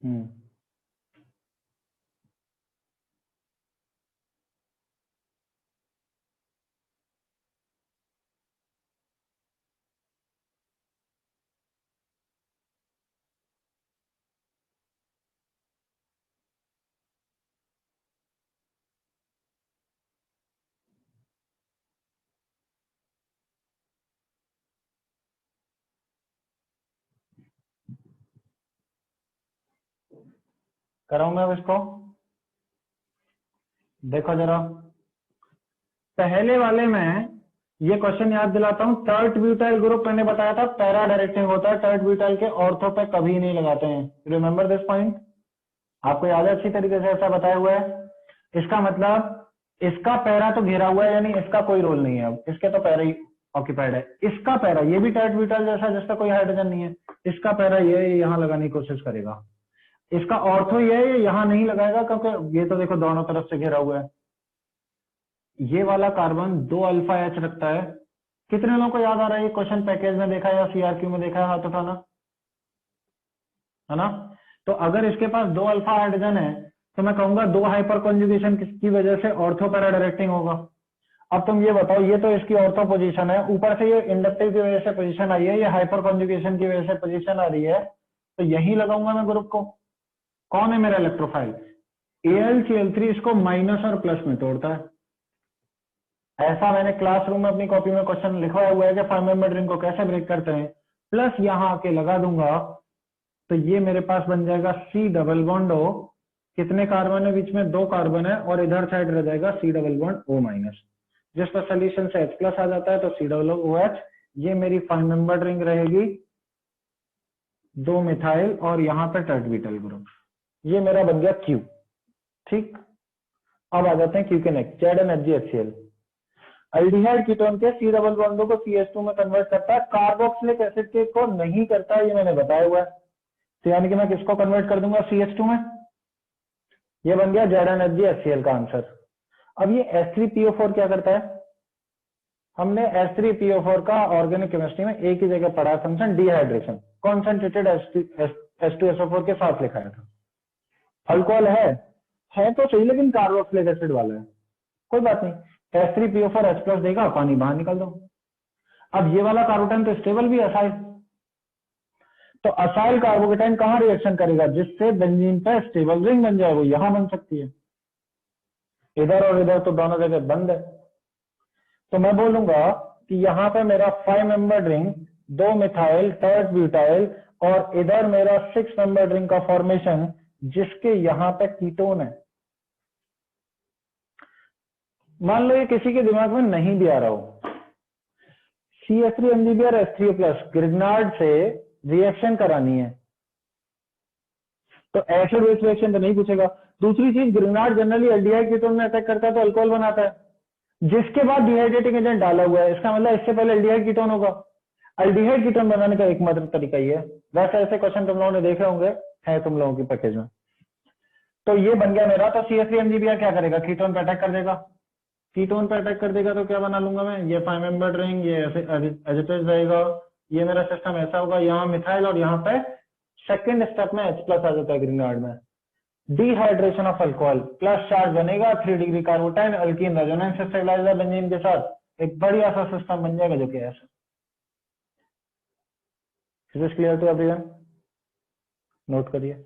हम्म कराऊं मैं अब इसको? देखो जरा, पहले वाले में ये क्वेश्चन याद दिलाता हूं, टर्ट ब्यूटाइल ग्रुप मैंने बताया था पैरा डायरेक्टिंग होता है, टर्ट ब्यूटाइल के ऑर्थो पे कभी नहीं लगाते हैं। रिमेंबर दिस पॉइंट, आपको याद है अच्छी तरीके से, ऐसा बताया हुआ है। इसका मतलब इसका पैरा तो घेरा हुआ है, यानी इसका कोई रोल नहीं है, अब इसके तो पैरा ही ऑक्यूपाइड है। इसका पैरा ये भी टर्ट ब्यूटाइल जैसा, जिसका कोई हाइड्रोजन नहीं है, इसका पैरा ये यहां लगाने की कोशिश करेगा। इसका ऑर्थो ये यहां नहीं लगाएगा, क्योंकि ये तो देखो दोनों तरफ से घेरा हुआ है। ये वाला कार्बन 2 अल्फा एच रखता है। कितने लोगों को याद आ रहा है ये क्वेश्चन, पैकेज में देखा है या CRQ में देखा है, हाथ उठाना, है ना। तो अगर इसके पास 2 अल्फा हाइड्रोजन है तो मैं कहूंगा 2 हाइपर कॉन्जुगेशन की वजह से ऑर्थो पैरा डायरेक्टिंग होगा। अब तुम ये बताओ, ये तो इसकी ऑर्थो पोजीशन है, ऊपर से ये इंडक्टिव की वजह से पोजीशन आई है, ये हाइपर कॉन्जुगेशन की वजह से पोजीशन आ रही है, तो यही लगाऊंगा मैं ग्रुप को। कौन है मेरा इलेक्ट्रोफाइल? AlCl3 इसको माइनस और प्लस में तोड़ता है। ऐसा मैंने क्लासरूम में अपनी कॉपी में क्वेश्चन लिखवाया हुआ है कि 5 मेंबर रिंग को कैसे ब्रेक करते हैं। प्लस यहां आके लगा दूंगा तो ये मेरे पास बन जाएगा C डबल बॉन्ड O। कितने कार्बन है बीच में? 2 कार्बन है, और इधर साइड रह जाएगा C double bond O minus, जिस पर सोल्यूशन से H प्लस आ जाता है तो C डबल OH। ये मेरी 5 मेंबर रिंग रहेगी, 2 मिथाइल और यहाँ पे टर्टबीटल ग्रुप। ये मेरा बन गया Q। ठीक, अब आ जाते हैं Q के नेक्स्ट, ZnHgHCl। अल्डिहाइड कीटोन के सी डबल बॉन्डों को CH2 में कन्वर्ट करता है, कार्बोक्सिलिक एसिड के को नहीं करता है, ये मैंने बताया हुआ है। तो यानी कि मैं किसको कन्वर्ट कर दूंगा CH2 में, ये बन गया ZnHgHCl का आंसर। अब ये H3PO4 क्या करता है, हमने H3PO4 का ऑर्गेनिक केमिस्ट्री में एक ही जगह पढ़ा फंक्शन, डिहाइड्रेशन, कॉन्सेंट्रेटेड H2SO4 के साथ लिखाया था। अल्कोहल है तो सही, लेकिन कार्बोक्सिलिक एसिड वाला है, कोई बात नहीं, H3PO4H+ देगा, पानी बाहर निकल दो। अब ये वाला कार्बोकेटाइन तो स्टेबल भी असाइल, तो असाइल कार्बोकेटाइन कहां रिएक्शन करेगा, जिससे बेंजीन पे स्टेबल रिंग बन जाए, वो यहां बन सकती है, इधर और इधर तो दोनों जगह बंद है। तो मैं बोलूंगा कि यहां पे मेरा 5 member ring, 2 methyl tert butyl, और इधर मेरा 6 मेंबर रिंग का फॉर्मेशन, जिसके यहां पे कीटोन है। मान लो ये किसी के दिमाग में नहीं भी आ रहा हो, CH3 MgBr H3O+ ग्रिग्नार्ड से रिएक्शन करानी है, तो एसिड बेस रिएक्शन तो नहीं पूछेगा। दूसरी चीज, ग्रिग्नार्ड जनरली एल्डिहाइड कीटोन में अटैक करता है तो अल्कोहल बनाता है, जिसके बाद डिहाइड्रेटिंग एजेंट डाला हुआ है, इसका मतलब इससे पहले एल्डिहाइड कीटोन होगा। एल्डिहाइड कीटोन बनाने का एकमात्र तरीका ये है। वैसे ऐसे क्वेश्चन तुम लोगों ने देखे होंगे, है तुम लोगों की पैकेज में। तो ये बन गया मेरा, तो CH3 MgBr क्या करेगा, कीटोन पे अटैक कर देगा। कीटोन पे अटैक कर देगा तो क्या बना लूंगा मैं, ये 5 मेंबर्ड रिंग, ये एजिटेज रहेगा, ये मेरा सिस्टम ऐसा होगा, यहाँ मिथाइल और यहाँ पे सेकंड स्टेप में H+ आ जाता है ग्रिग्नार्ड में। Dehydration of alcohol, plus charge बनेगा, 3 degree carbocation, alkene resonance stabiliser benzene के साथ, एक बढ़िया सा सिस्टम बन जाएगा, जो कि ऐसा। Is this clear to everyone? Note करिए।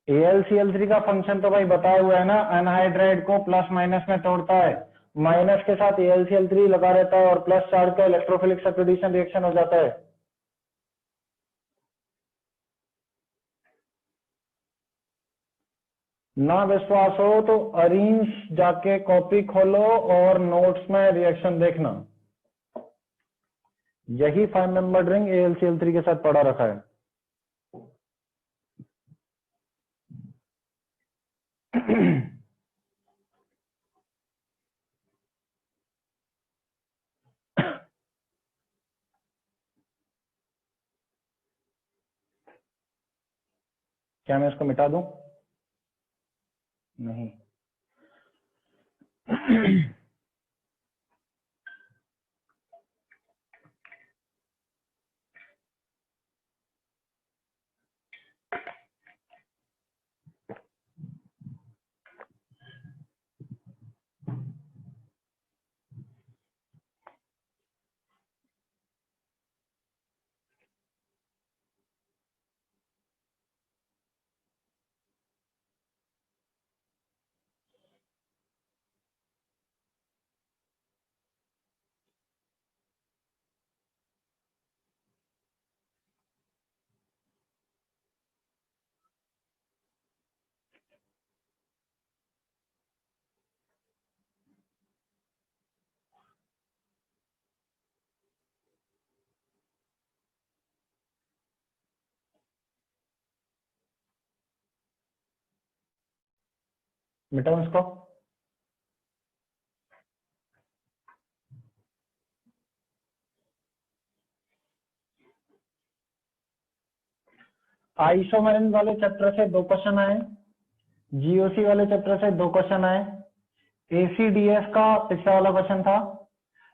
AlCl3 का फंक्शन तो भाई बताया हुआ है ना, एनहाइड्राइड को प्लस माइनस में तोड़ता है, माइनस के साथ AlCl3 लगा रहता है, और प्लस चार्ज का इलेक्ट्रोफिलिक सब्स्टिट्यूशन रिएक्शन हो जाता है। ना विश्वास हो तो अरीन्स जाके कॉपी खोलो और नोट्स में रिएक्शन देखना, यही 5 मेंबर रिंग AlCl3 के साथ पड़ा रखा है। क्या मैं इसको मिटा दूं? नहीं। मिटाऊं इसको? आइसोमेरिन वाले चैप्टर से 2 क्वेश्चन आए, GOC वाले चैप्टर से 2 क्वेश्चन आए, ACDS का पिछला वाला क्वेश्चन था।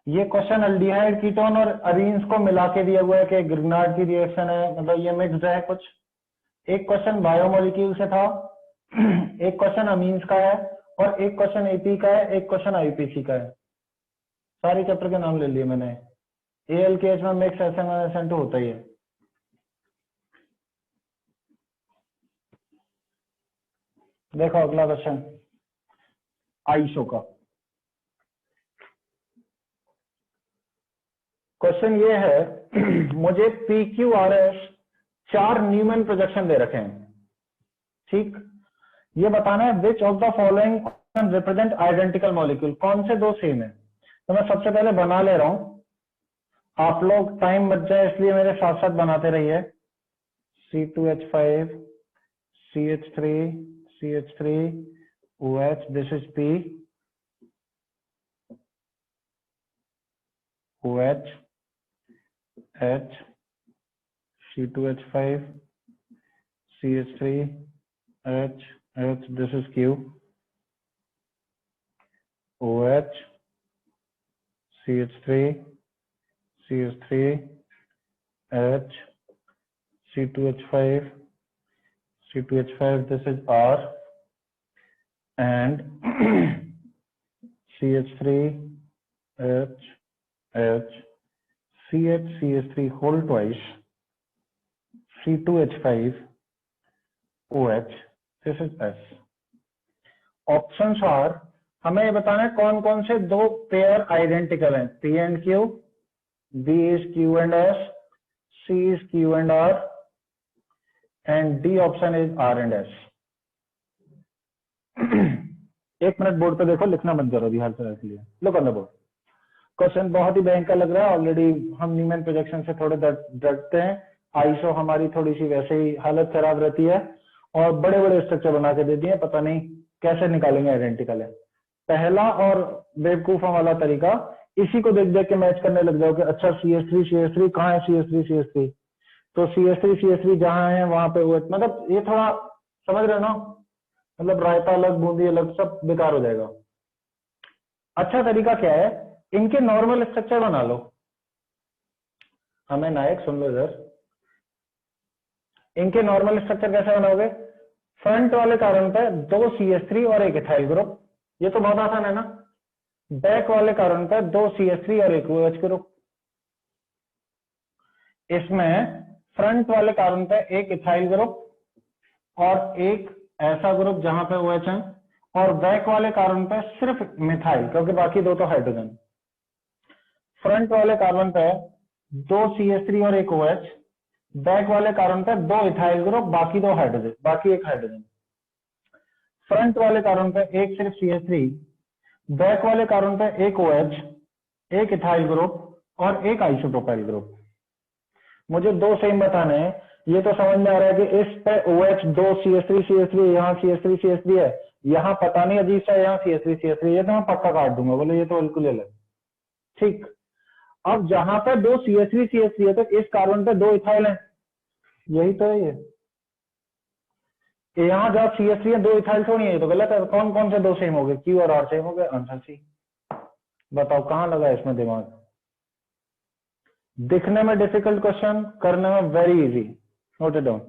ये क्वेश्चन अल्डिहाइड कीटोन और अरीन्स को मिला के दिया हुआ है कि ग्रिग्नार्ड की रिएक्शन है, मतलब ये मिक्स्ड है कुछ। एक क्वेश्चन बायोमोलिक्यूल से था, एक क्वेश्चन अमीन्स का है, और एक क्वेश्चन AP का है, एक क्वेश्चन IUPAC का है। सारे चैप्टर के नाम ले लिए मैंने। ALKH में मिक्स SN1 SN2 होता ही है। देखो अगला क्वेश्चन आइसो का। क्वेश्चन ये है मुझे PQRS 4 न्यूमैन प्रोजेक्शन दे रखे हैं, ठीक। ये बताना है which of the following represent identical molecule, कौन से दो सेम है। तो मैं सबसे पहले बना ले रहा हूं, आप लोग टाइम बच जाए इसलिए मेरे साथ साथ बनाते रहिए। C2H5 CH3 CH3 OH, this is P OH H C2H5 CH3 H H, this is Q OH CH3 CH3 H C2H5 C2H5, this is R and CH3 H H CH CH3 whole twice C2H5 OH, this is S। Options are, हमें ये बताना है कौन कौन से दो pair identical हैं। P and Q, B is Q and S, C is Q and R and D option is R and S। एक मिनट बोर्ड पे देखो, लिखना बंद करो अभी हाल फिलहाल के लिए। Look on the board. Question बहुत ही भयंकर लग रहा है, ऑलरेडी हम न्यूमैन प्रोजेक्शन से थोड़े डरते हैं। आइसो हमारी थोड़ी सी वैसे ही हालत खराब रहती है और बड़े बड़े स्ट्रक्चर बना के देती है, पता नहीं कैसे निकालेंगे आइडेंटिकल है। पहला और बेवकूफों वाला तरीका, इसी को देख देख के मैच करने लग जाओ कि अच्छा CH3 कहाँ है, CH3 तो CH3 जहां है वहां पे वो, मतलब ये थोड़ा समझ रहे हो ना, मतलब रायता अलग बूंदी अलग, सब बेकार हो जाएगा। अच्छा तरीका क्या है, इनके नॉर्मल स्ट्रक्चर बना लो। हमें नायक सुन लो इधर, इनके नॉर्मल स्ट्रक्चर कैसे बनाओगे। फ्रंट वाले कार्बन पे 2 CH3 और एक इथाइल ग्रुप, ये तो बहुत आसान है ना। बैक वाले कार्बन पे 2 CH3 और एक OH ग्रुप। इसमें फ्रंट वाले कार्बन पे एक इथाइल ग्रुप और एक ऐसा ग्रुप जहां पे OH है, और बैक वाले कार्बन पे सिर्फ मिथाइल, क्योंकि बाकी दो तो हाइड्रोजन। फ्रंट वाले कार्बन पे 2 CH3 और एक OH, बैक वाले कार्बन पे 2 इथाइल ग्रुप, बाकी दो हाइड्रोजन, बाकी एक हाइड्रोजन। फ्रंट वाले कार्बन पे एक सिर्फ CH3, बैक वाले कार्बन पे एक OH, एक इथाइल ग्रुप और एक आइसोप्रोपाइल ग्रुप। मुझे दो सेम बताने हैं। ये तो समझ में आ रहा है कि इस पे OH 2 CH3 यहाँ CH3 है, यहाँ पता नहीं अजीब सा, यहाँ CH3 ये तो मैं पक्का काट दूंगा, बोले ये तो बिल्कुल अलग, ठीक। अब जहां पर 2 CH3 है तो इस कार्बन पे 2 इथाइल है, यही तो है ये। यहाँ जहाँ CH3 है 2 इथाइल थोड़ी है, तो गलत है। कौन कौन से दो सेम हो गए, Q और R सेम हो गए, आंसर सी। बताओ कहां लगा इसमें दिमाग। दिखने में डिफिकल्ट क्वेश्चन, करने में very easy. Note it down.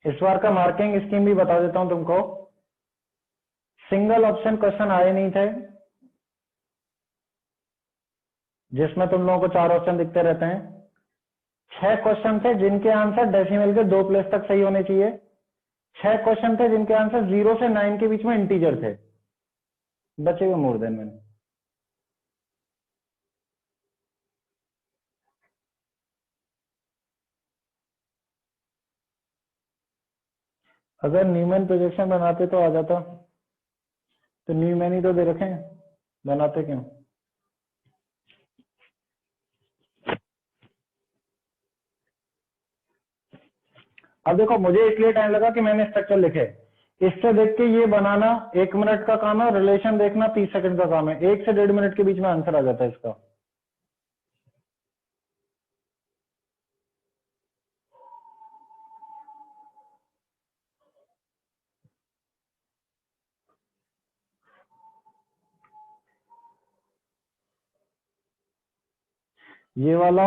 इस बार का मार्किंग स्कीम भी बता देता हूं तुमको। सिंगल ऑप्शन क्वेश्चन आए नहीं थे, जिसमें तुम लोगों को 4 ऑप्शन दिखते रहते हैं। 6 क्वेश्चन थे जिनके आंसर डेसिमल के 2 प्लेस तक सही होने चाहिए। 6 क्वेश्चन थे जिनके आंसर 0 से 9 के बीच में इंटीजर थे, बचे हुए मोर देन मैंने। अगर न्यूमैन प्रोजेक्शन बनाते तो आ जाता, तो न्यूमैन ही तो दे रखे हैं, बनाते क्यों? अब देखो मुझे इसलिए टाइम लगा कि मैंने स्ट्रक्चर लिखे, इससे देख के ये बनाना 1 मिनट का काम है, रिलेशन देखना 30 सेकंड का काम है, 1 से 1.5 मिनट के बीच में आंसर आ जाता है इसका। ये वाला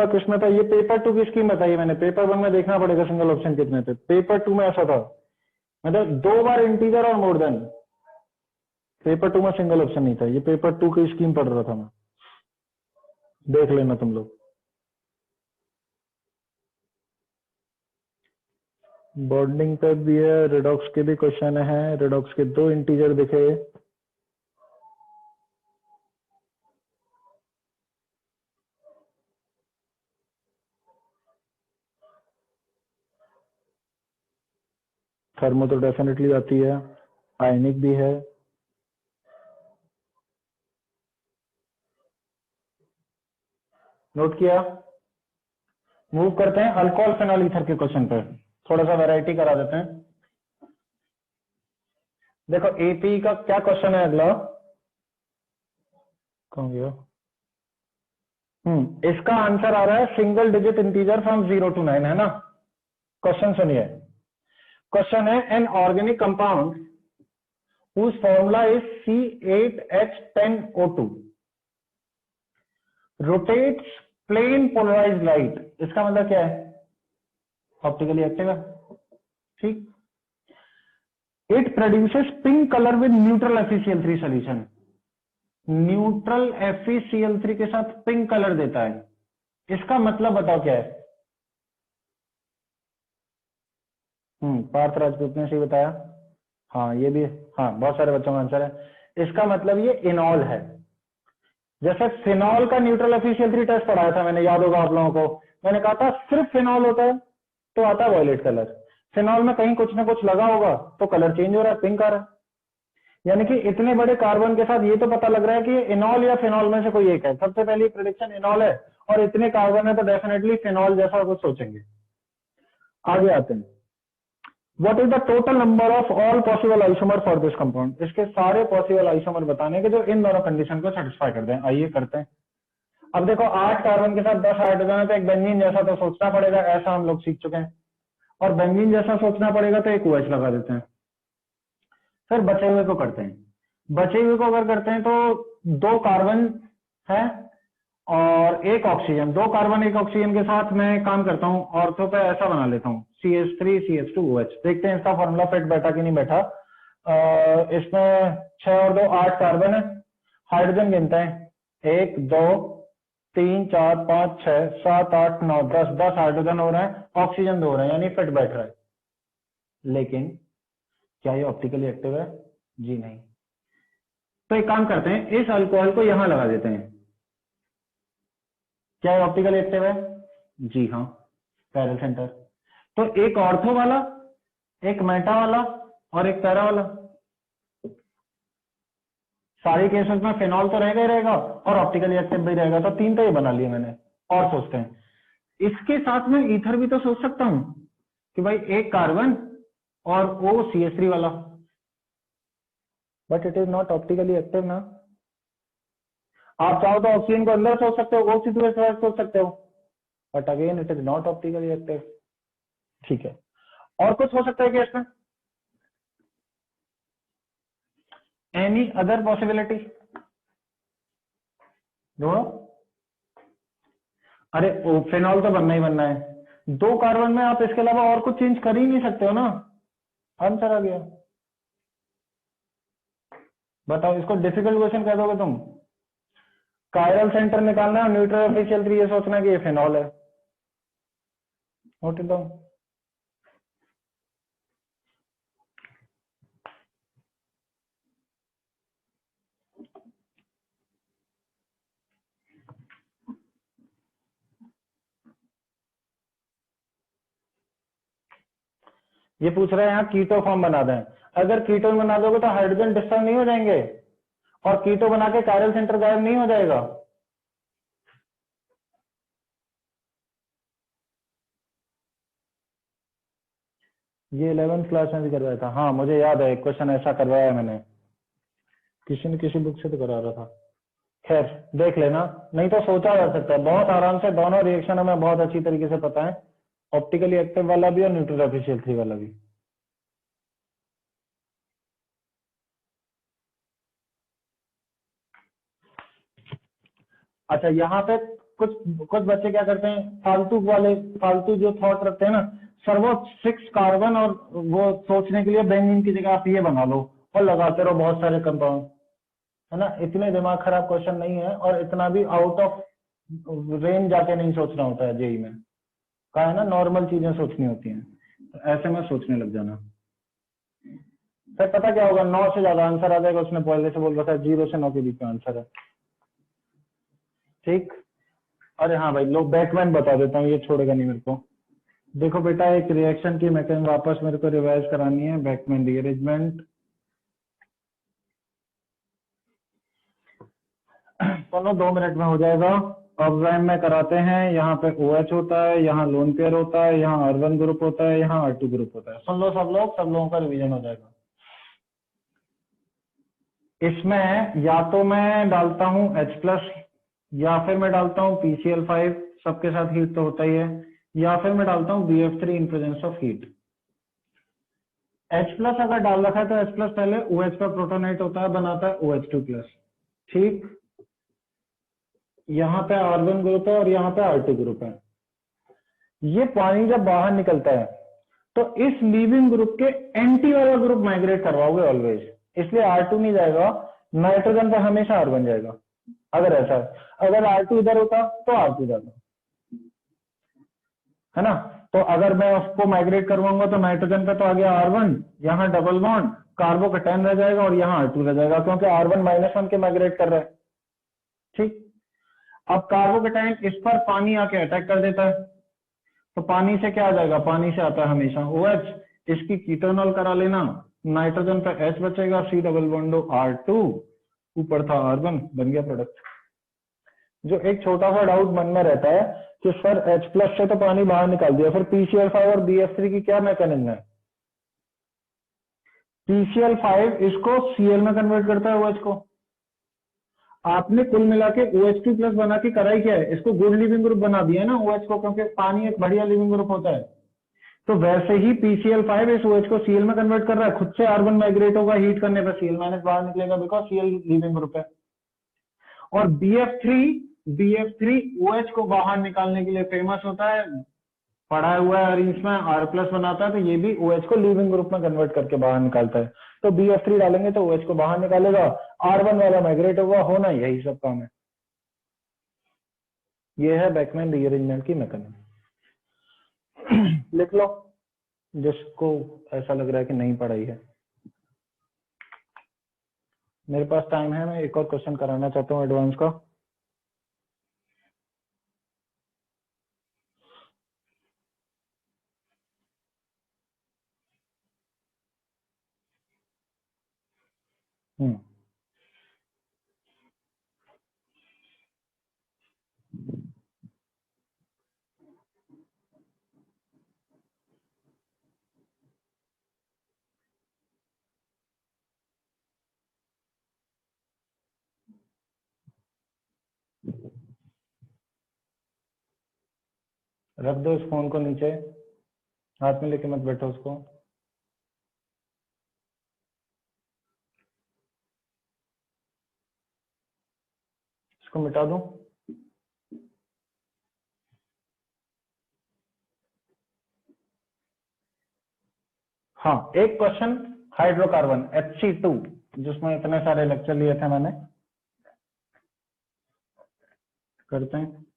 क्वेश्चन था, ये पेपर 2 की स्कीम बताई मैंने, पेपर 1 में देखना पड़ेगा सिंगल ऑप्शन कितने थे, पेपर 2 में ऐसा था, मतलब 2 बार इंटीजर और मोर देन। पेपर 2 में सिंगल ऑप्शन नहीं था, ये पेपर 2 की स्कीम पढ़ रहा था मैं, देख लेना तुम लोग। बॉन्डिंग पे भी है, रिडॉक्स के भी क्वेश्चन है, रिडॉक्स के 2 इंटीजर दिखे। थर्मो तो डेफिनेटली आती है, आयनिक भी है। नोट किया? मूव करते हैं अल्कोहल फेनॉल ईथर के क्वेश्चन पर, थोड़ा सा वैरायटी करा देते हैं। देखो एपी का क्या क्वेश्चन है अगला, कौन गया? इसका आंसर आ रहा है single digit integer from 0 to 9, है ना? क्वेश्चन सुनिए, क्वेश्चन है an organic compound whose formula is C8H10O2 rotates plane polarized light, इसका मतलब क्या है? ऑप्टिकली एक्टिव है, ठीक। It produces pink colour with neutral FeCl3 solution, neutral FeCl3 के साथ पिंक कलर देता है, इसका मतलब बताओ क्या है? पार्थ राजपूत ने सही बताया, हाँ ये भी, हाँ बहुत सारे बच्चों का आंसर है। इसका मतलब ये इनॉल है। जैसे फिनॉल का न्यूट्रल FeCl3 टेस्ट पढ़ाया था मैंने, याद होगा आप लोगों को, मैंने कहा था सिर्फ फिनॉल होता है तो आता है वॉयलेट कलर, फिनॉल में कहीं कुछ ना कुछ लगा होगा तो कलर चेंज हो रहा है, पिंक आ रहा है। यानी कि इतने बड़े कार्बन के साथ ये तो पता लग रहा है कि ये इनॉल या फिनॉल में से कोई एक है, सबसे पहली प्रेडिक्शन इनॉल है, और इतने कार्बन है तो डेफिनेटली फिनॉल जैसा कुछ सोचेंगे। आगे आते हैं, what is the total number of all possible isomer for this compound, इसके सारे पॉसिबल आइसोमर बताने के जो इन दोनों कंडीशन को सेटिस्फाई कर दें। आइए करते हैं। अब देखो 8 कार्बन के साथ 10 हाइड्रोजन है तो एक बेंजीन जैसा तो सोचना पड़ेगा, ऐसा हम लोग सीख चुके हैं, और बेंजीन जैसा सोचना पड़ेगा तो एक OH लगा देते हैं। फिर बचे हुए को करते हैं, बचे हुए को अगर करते हैं तो 2 कार्बन है और 1 ऑक्सीजन, 2 कार्बन 1 ऑक्सीजन के साथ मैं काम करता हूँ, ऑर्थो पे ऐसा बना लेता हूँ CH3 CH2OH, देखते हैं इसका फॉर्मूला फिट बैठा कि नहीं बैठा। इसमें 6 और 2 8 कार्बन है, हाइड्रोजन गिनते हैं 1 2 3 4 5 6 7 8 9 10, 10 हाइड्रोजन हो रहे हैं, ऑक्सीजन 2 हो रहे हैं, यानी फिट बैठ रहा है। लेकिन क्या ये ऑप्टिकली एक्टिव है? जी नहीं। तो एक काम करते हैं, इस अल्कोहल को यहां लगा देते हैं, क्या ये ऑप्टिकली एक्टिव है? जी हाँ, पैरल सेंटर। तो एक ऑर्थो वाला, एक मेटा वाला और एक पैरा वाला, सारे केसेस में फिनॉल तो रहेगा ही रहेगा और ऑप्टिकली एक्टिव भी रहेगा, तो 3 तो ये बना लिए मैंने। और सोचते हैं इसके साथ में ईथर भी तो सोच सकता हूं कि भाई एक कार्बन और OCH3 वाला, but it is not optically active ना। आप चाहो तो ऑक्सीजन को अंदर सोच सकते हो, O2 सोच सकते हो, but again it is not optically active. ठीक है, और कुछ हो सकता है क्या इसमें? एनी अदर पॉसिबिलिटी ढूंढो। अरे फिनॉल तो बनना ही बनना है, 2 कार्बन में आप इसके अलावा और कुछ चेंज कर ही नहीं सकते हो ना, आंसर आ गया। बताओ, इसको डिफिकल्ट क्वेश्चन कह दोगे तुम? कायरल सेंटर निकालना है, न्यूट्रल FeCl3 ये सोचना है कि ये फिनॉल है। Note it down. ये पूछ रहे हैं यहाँ कीटो फॉर्म बना दें। अगर कीटोन बना दोगे तो हाइड्रोजन डिस्टर्ब नहीं हो जाएंगे और कीटो बना के कायरल सेंटर गायब नहीं हो जाएगा। ये 11th क्लास में भी करवाया था। हाँ मुझे याद है, एक क्वेश्चन ऐसा करवाया मैंने, किसी न किसी बुक से तो करा रहा था। खैर देख लेना, नहीं तो सोचा जा सकता है बहुत आराम से। दोनों रिएक्शन हमें बहुत अच्छी तरीके से पता है, ऑप्टिकली एक्टिव वाला भी और न्यूट्रल 3 वाला भी। अच्छा यहाँ पे कुछ कुछ बच्चे क्या करते हैं, फालतू जो थॉट रखते हैं ना, सर वो 6 कार्बन और वो सोचने के लिए बेंजीन की जगह आप ये बना लो और लगाते रहो बहुत सारे कंपाउंड, है ना। इतने दिमाग खराब क्वेश्चन नहीं है और इतना भी आउट ऑफ रेंज जाके नहीं सोचना होता है जेई में, कहा है ना नॉर्मल चीजें सोचनी होती हैं, तो ऐसे में सोचने लग जाना। फिर पता क्या होगा, 9 से ज्यादा आंसर आ जाएगा। उसने पहले से बोल रखा है 0 से 9 के बीच में आंसर है, ठीक। अरे हाँ भाई लो बैकमैन बता देता हूँ, ये छोड़ेगा नहीं मेरे को। देखो बेटा एक रिएक्शन की मैकेनिज्म वापस मेरे को रिवाइज करानी है, बैकमैन रीअरेंजमेंट। चलो 2 मिनट में हो जाएगा। ऑब्जाइम में कराते हैं, यहाँ पे OH होता है, यहाँ लोन पेयर होता है, यहाँ R1 ग्रुप होता है, यहाँ R2 ग्रुप होता है। सुन लो सब लोगों का रिवीजन हो जाएगा। इसमें या तो मैं डालता हूँ H+ या फिर मैं डालता हूँ PCl5, सबके साथ हीट तो होता ही है, या फिर मैं डालता हूँ BF3 in presence of heat. H+ अगर डाल रखा है तो H+ पहले OH का प्रोटोनेट होता है, बनाता है OH2+, ठीक। यहाँ पे R1 ग्रुप है और यहाँ पे R2 ग्रुप है। ये पानी जब बाहर निकलता है तो इस लीविंग ग्रुप के एंटी वाला ग्रुप माइग्रेट करवाओगे ऑलवेज, इसलिए R2 नहीं जाएगा, नाइट्रोजन पे हमेशा R1 जाएगा। अगर ऐसा है, अगर R2 इधर होता तो R2 जाता, है ना। तो अगर मैं उसको माइग्रेट करवाऊंगा तो नाइट्रोजन पे तो आ गया R1, यहाँ डबल बॉन्ड कार्बोकेटाइन रह जाएगा और यहाँ R2 रह जाएगा, क्योंकि R1 -1 के माइग्रेट कर रहा है, ठीक। अब कार्बोकेटाइन इस पर पानी आके अटैक कर देता है, तो पानी से क्या आ जाएगा, पानी से आता है हमेशा OH, इसकी कीटोनॉल करा लेना, नाइट्रोजन पे H बचेगा, C डबल बॉन्ड R2, ऊपर था R1, बन गया प्रोडक्ट। जो एक छोटा सा डाउट मन में रहता है कि सर H+ से तो पानी बाहर निकाल दिया, फिर PCl5 और BF3 की क्या मैकेनिज्म है। PCl5 इसको Cl में कन्वर्ट करता है OH को। आपने कुल मिला के OH2+ बना के कराई क्या है, इसको गुड लिविंग ग्रुप बना दिया है ना OH को, क्योंकि पानी एक बढ़िया लिविंग ग्रुप होता है। तो वैसे ही PCl5 इस OH को Cl में कन्वर्ट कर रहा है, खुद से R1 माइग्रेट होगा, हीट करने पर Cl- बाहर निकलेगा, बिकॉज Cl लिविंग ग्रुप है। और BF3 OH को बाहर निकालने के लिए फेमस होता है, पढ़ा हुआ है अरेंज में, R+ बनाता है, तो ये भी OH को लिविंग ग्रुप में कन्वर्ट करके बाहर निकालता है। तो BF3 डालेंगे तो OH को बाहर निकालेगा, R1 वाला माइग्रेट होगा, होना यही सब काम है। ये है बैकमैन रीअरेंजमेंट की मैकेनिज्म। लिख लो जिसको ऐसा लग रहा है कि नहीं पढ़ाई है। मेरे पास टाइम है, मैं एक और क्वेश्चन कराना चाहता हूँ एडवांस का। रख दो इस फोन को नीचे, हाथ में लेके मत बैठो उसको। इसको मिटा दूं। हाँ एक क्वेश्चन हाइड्रोकार्बन Hc2, जिसमें इतने सारे लेक्चर लिए थे मैंने, करते हैं।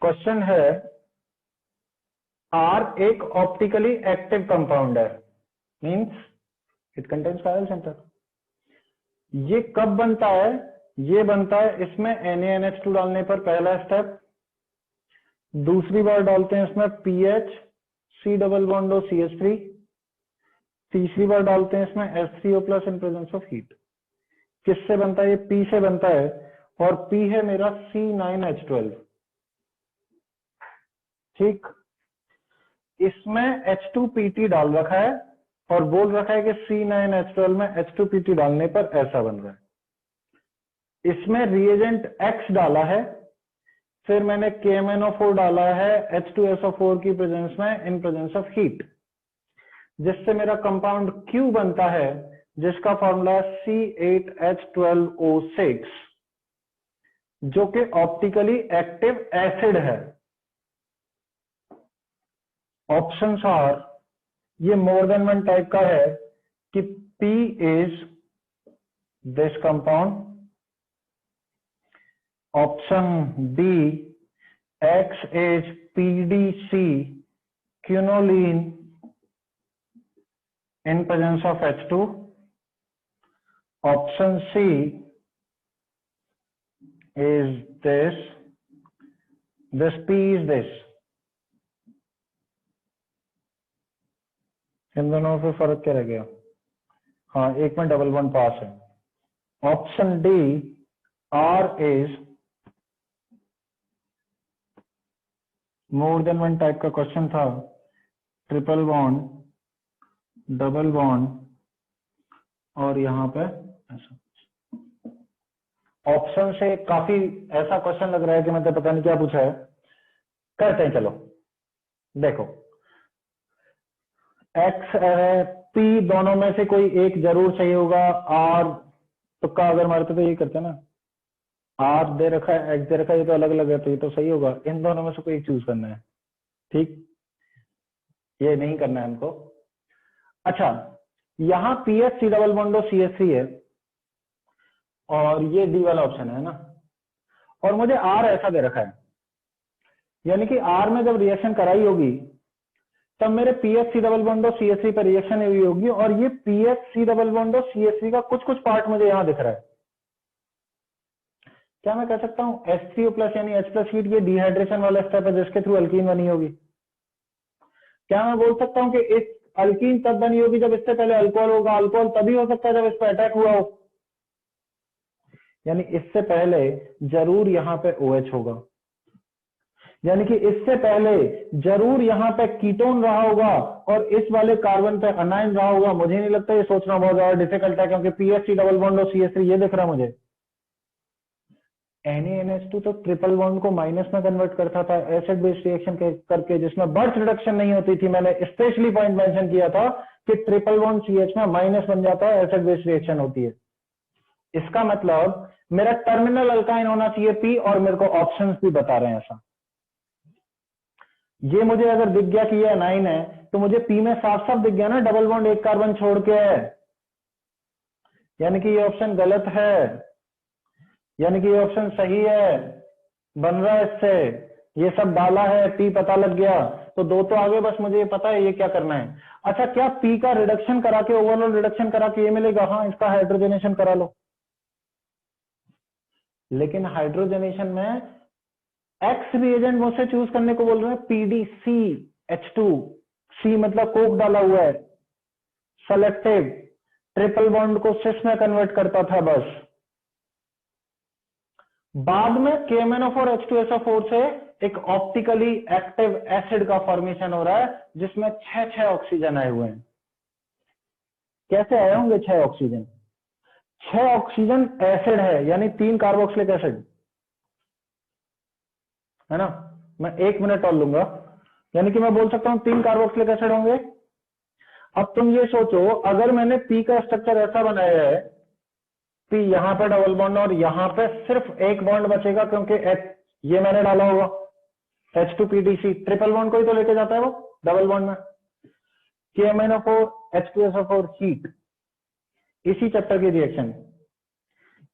क्वेश्चन है, R एक ऑप्टिकली एक्टिव कंपाउंड है, means it contains chiral centre. ये कब बनता है, ये बनता है इसमें NaNH2 डालने पर, पहला स्टेप। दूसरी बार डालते हैं इसमें पीएच सी डबल बॉन्ड और CH3, तीसरी बार डालते हैं इसमें H3O plus in presence of heat. किससे बनता है? ये P से बनता है और P है मेरा C9H12। ठीक, इसमें H2PT डाल रखा है और बोल रखा है कि C9H12 में H2PT डालने पर ऐसा बन रहा है। इसमें रिएजेंट X डाला है, फिर मैंने KMnO4 डाला है H2SO4 की प्रेजेंस में इन प्रेजेंस ऑफ हीट, जिससे मेरा कंपाउंड Q बनता है, जिसका फॉर्मूला C8H12O6, जो कि ऑप्टिकली एक्टिव एसिड है। ऑप्शंस आर, ये मोर देन वन टाइप का है कि P is this compound, option B X is PDC quinoline in presence of H2, option C is this P is this। इन दोनों में फर्क क्या रह गया? हाँ, एक में डबल बॉन्ड पास है। Option D R is more than one type का क्वेश्चन था, ट्रिपल बॉन्ड, डबल बॉन्ड और यहां पे ऐसा। ऑप्शन से काफी ऐसा क्वेश्चन लग रहा है कि मतलब पता नहीं क्या पूछा है। करते हैं, चलो देखो, X है, P, दोनों में से कोई एक जरूर चाहिए होगा। R तुक्का अगर मारते तो ये करते ना, R दे रखा है, X दे रखा है, ये तो अलग अलग है, तो ये तो सही होगा। इन दोनों में से कोई एक चूज करना है। ठीक, ये नहीं करना है हमको। अच्छा, यहां पीएच सी डबल बॉन्ड और CH3 है और ये डी वाला ऑप्शन है ना, और मुझे R ऐसा दे रखा है, यानी कि R में जब रिएक्शन कराई होगी तब मेरे पीएच सी डबल बॉन्ड और CH3 पर रिएक्शन हुई होगी, और ये पीएच सी डबल बॉन्ड और CH3 का कुछ कुछ पार्ट मुझे यहां दिख रहा है। क्या मैं कह सकता हूं H3O प्लस यानी H प्लस हीट, ये डिहाइड्रेशन वाला स्टेप है जिसके थ्रू अल्कीन बनी होगी। क्या मैं बोल सकता हूं कि इस अल्कीन तब बनी होगी जब इससे पहले अल्कोहल होगा, अल्कोहल तभी हो सकता है जब इस पर अटैक हुआ हो, यानी इससे पहले जरूर यहां पे OH होगा, यानी कि इससे पहले जरूर यहां पे कीटोन रहा होगा और इस वाले कार्बन पे अनाइन रहा होगा। मुझे नहीं लगता, ये सोचना बहुत ज्यादा डिफिकल्ट है, क्योंकि पीएच सी डबल बॉन्ड और CH3 ये दिख रहा मुझे। NaNH2 तो ट्रिपल बॉन्ड को माइनस में कन्वर्ट करता था एसिड बेस्ड रिएक्शन करके, जिसमें बर्थ रिडक्शन नहीं होती थी। मैंने स्पेशली पॉइंट मेंशन किया था कि ट्रिपल बॉन्ड CH में माइनस बन जाता है, एसिड बेस्ड रिएक्शन होती है। इसका मतलब मेरा टर्मिनल अल्काइन होना चाहिए P, और मेरे को ऑप्शंस भी बता रहे हैं ऐसा। ये मुझे अगर दिख गया कि ये अनाइन है, तो मुझे P में साफ साफ दिख गया ना, डबल बॉन्ड एक कार्बन छोड़ के है, यानी कि ये ऑप्शन गलत है, यानी कि ये ऑप्शन सही है, बन रहा है इससे। ये सब डाला है, P पता लग गया, तो दो तो आगे, बस मुझे ये पता है ये क्या करना है। अच्छा, क्या P का रिडक्शन करा के, ओवरऑल रिडक्शन करा के ये मिलेगा? हाँ, इसका हाइड्रोजनेशन करा लो, लेकिन हाइड्रोजनेशन में X रिएजेंट मुझसे चूज करने को बोल रहे हैं, PDCH2, C मतलब कोक डाला हुआ है, सेलेक्टिव, ट्रिपल बॉन्ड को सिस में कन्वर्ट करता था बस। बाद में KMnO4 H2SO4 से एक ऑप्टिकली एक्टिव एसिड का फॉर्मेशन हो रहा है, जिसमें 6 ऑक्सीजन आए हुए हैं। कैसे आए होंगे 6 ऑक्सीजन? 6 ऑक्सीजन एसिड है, यानी 3 कार्बोक्सिलिक एसिड है ना। मैं 1 मिनट और लूंगा, यानी कि मैं बोल सकता हूं 3 कार्बोक्सिलिक एसिड होंगे। अब तुम ये सोचो, अगर मैंने P का स्ट्रक्चर ऐसा बनाया है, P यहां पे डबल बॉन्ड और यहां पे सिर्फ एक बॉन्ड बचेगा, क्योंकि ये मैंने डाला होगा H2PDC, ट्रिपल बॉन्ड को ही तो लेके जाता है वो डबल बॉन्ड में। KMnO4 H2SO4 हीट, इसी चैप्टर की रिएक्शन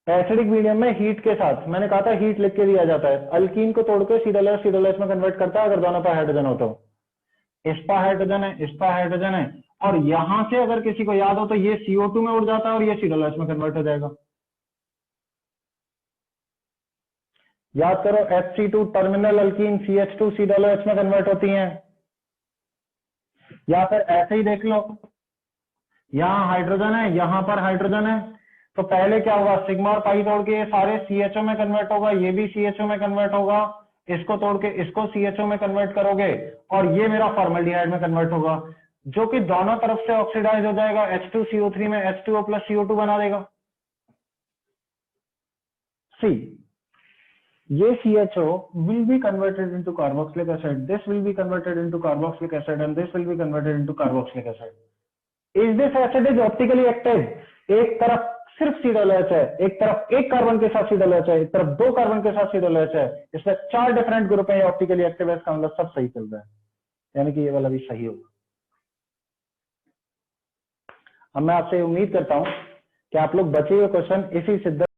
एसिडिक मीडियम में हीट के साथ, मैंने कहा था हीट लिख के दिया जाता है, अल्कीन को तोड़ के C+H में कन्वर्ट करता है अगर दोनों पर हाइड्रोजन हो तो। इस पर हाइड्रोजन है, इस पर हाइड्रोजन है, और यहां से अगर किसी को याद हो तो ये CO2 में उड़ जाता है और ये C+H में कन्वर्ट हो जाएगा। याद करो Hc2 terminal alkyne CH2 COOH में कन्वर्ट होती हैं। या फिर ऐसे ही देख लो, यहां हाइड्रोजन है, यहां पर हाइड्रोजन है, तो पहले क्या होगा, सिग्मा और पाई तोड़ के ये सारे CHO में कन्वर्ट होगा, ये भी CHO में कन्वर्ट होगा, इसको तोड़ के इसको CHO में कन्वर्ट करोगे और ये मेरा फॉर्मल्डिहाइड में कन्वर्ट होगा, जो कि दोनों तरफ से ऑक्सीडाइज हो जाएगा, H2CO3 में H2O plus CO2 बना देगा। सी, ये CHO will be converted into carboxylic acid, this will be converted into carboxylic acid and this will be converted into carboxylic acid. Is this acid is optically active? एक तरफ सिर्फ COOH है, एक तरफ एक कार्बन के साथ COOH है, एक तरफ दो कार्बन के साथ COOH है, इसमें 4 डिफरेंट ग्रुप है, ऑप्टिकली एक्टिव है, इसका मतलब सब सही चल रहा है, यानी कि ये वाला भी सही होगा। अब मैं आपसे उम्मीद करता हूं कि आप लोग बचे हुए क्वेश्चन इसी सिद्धांत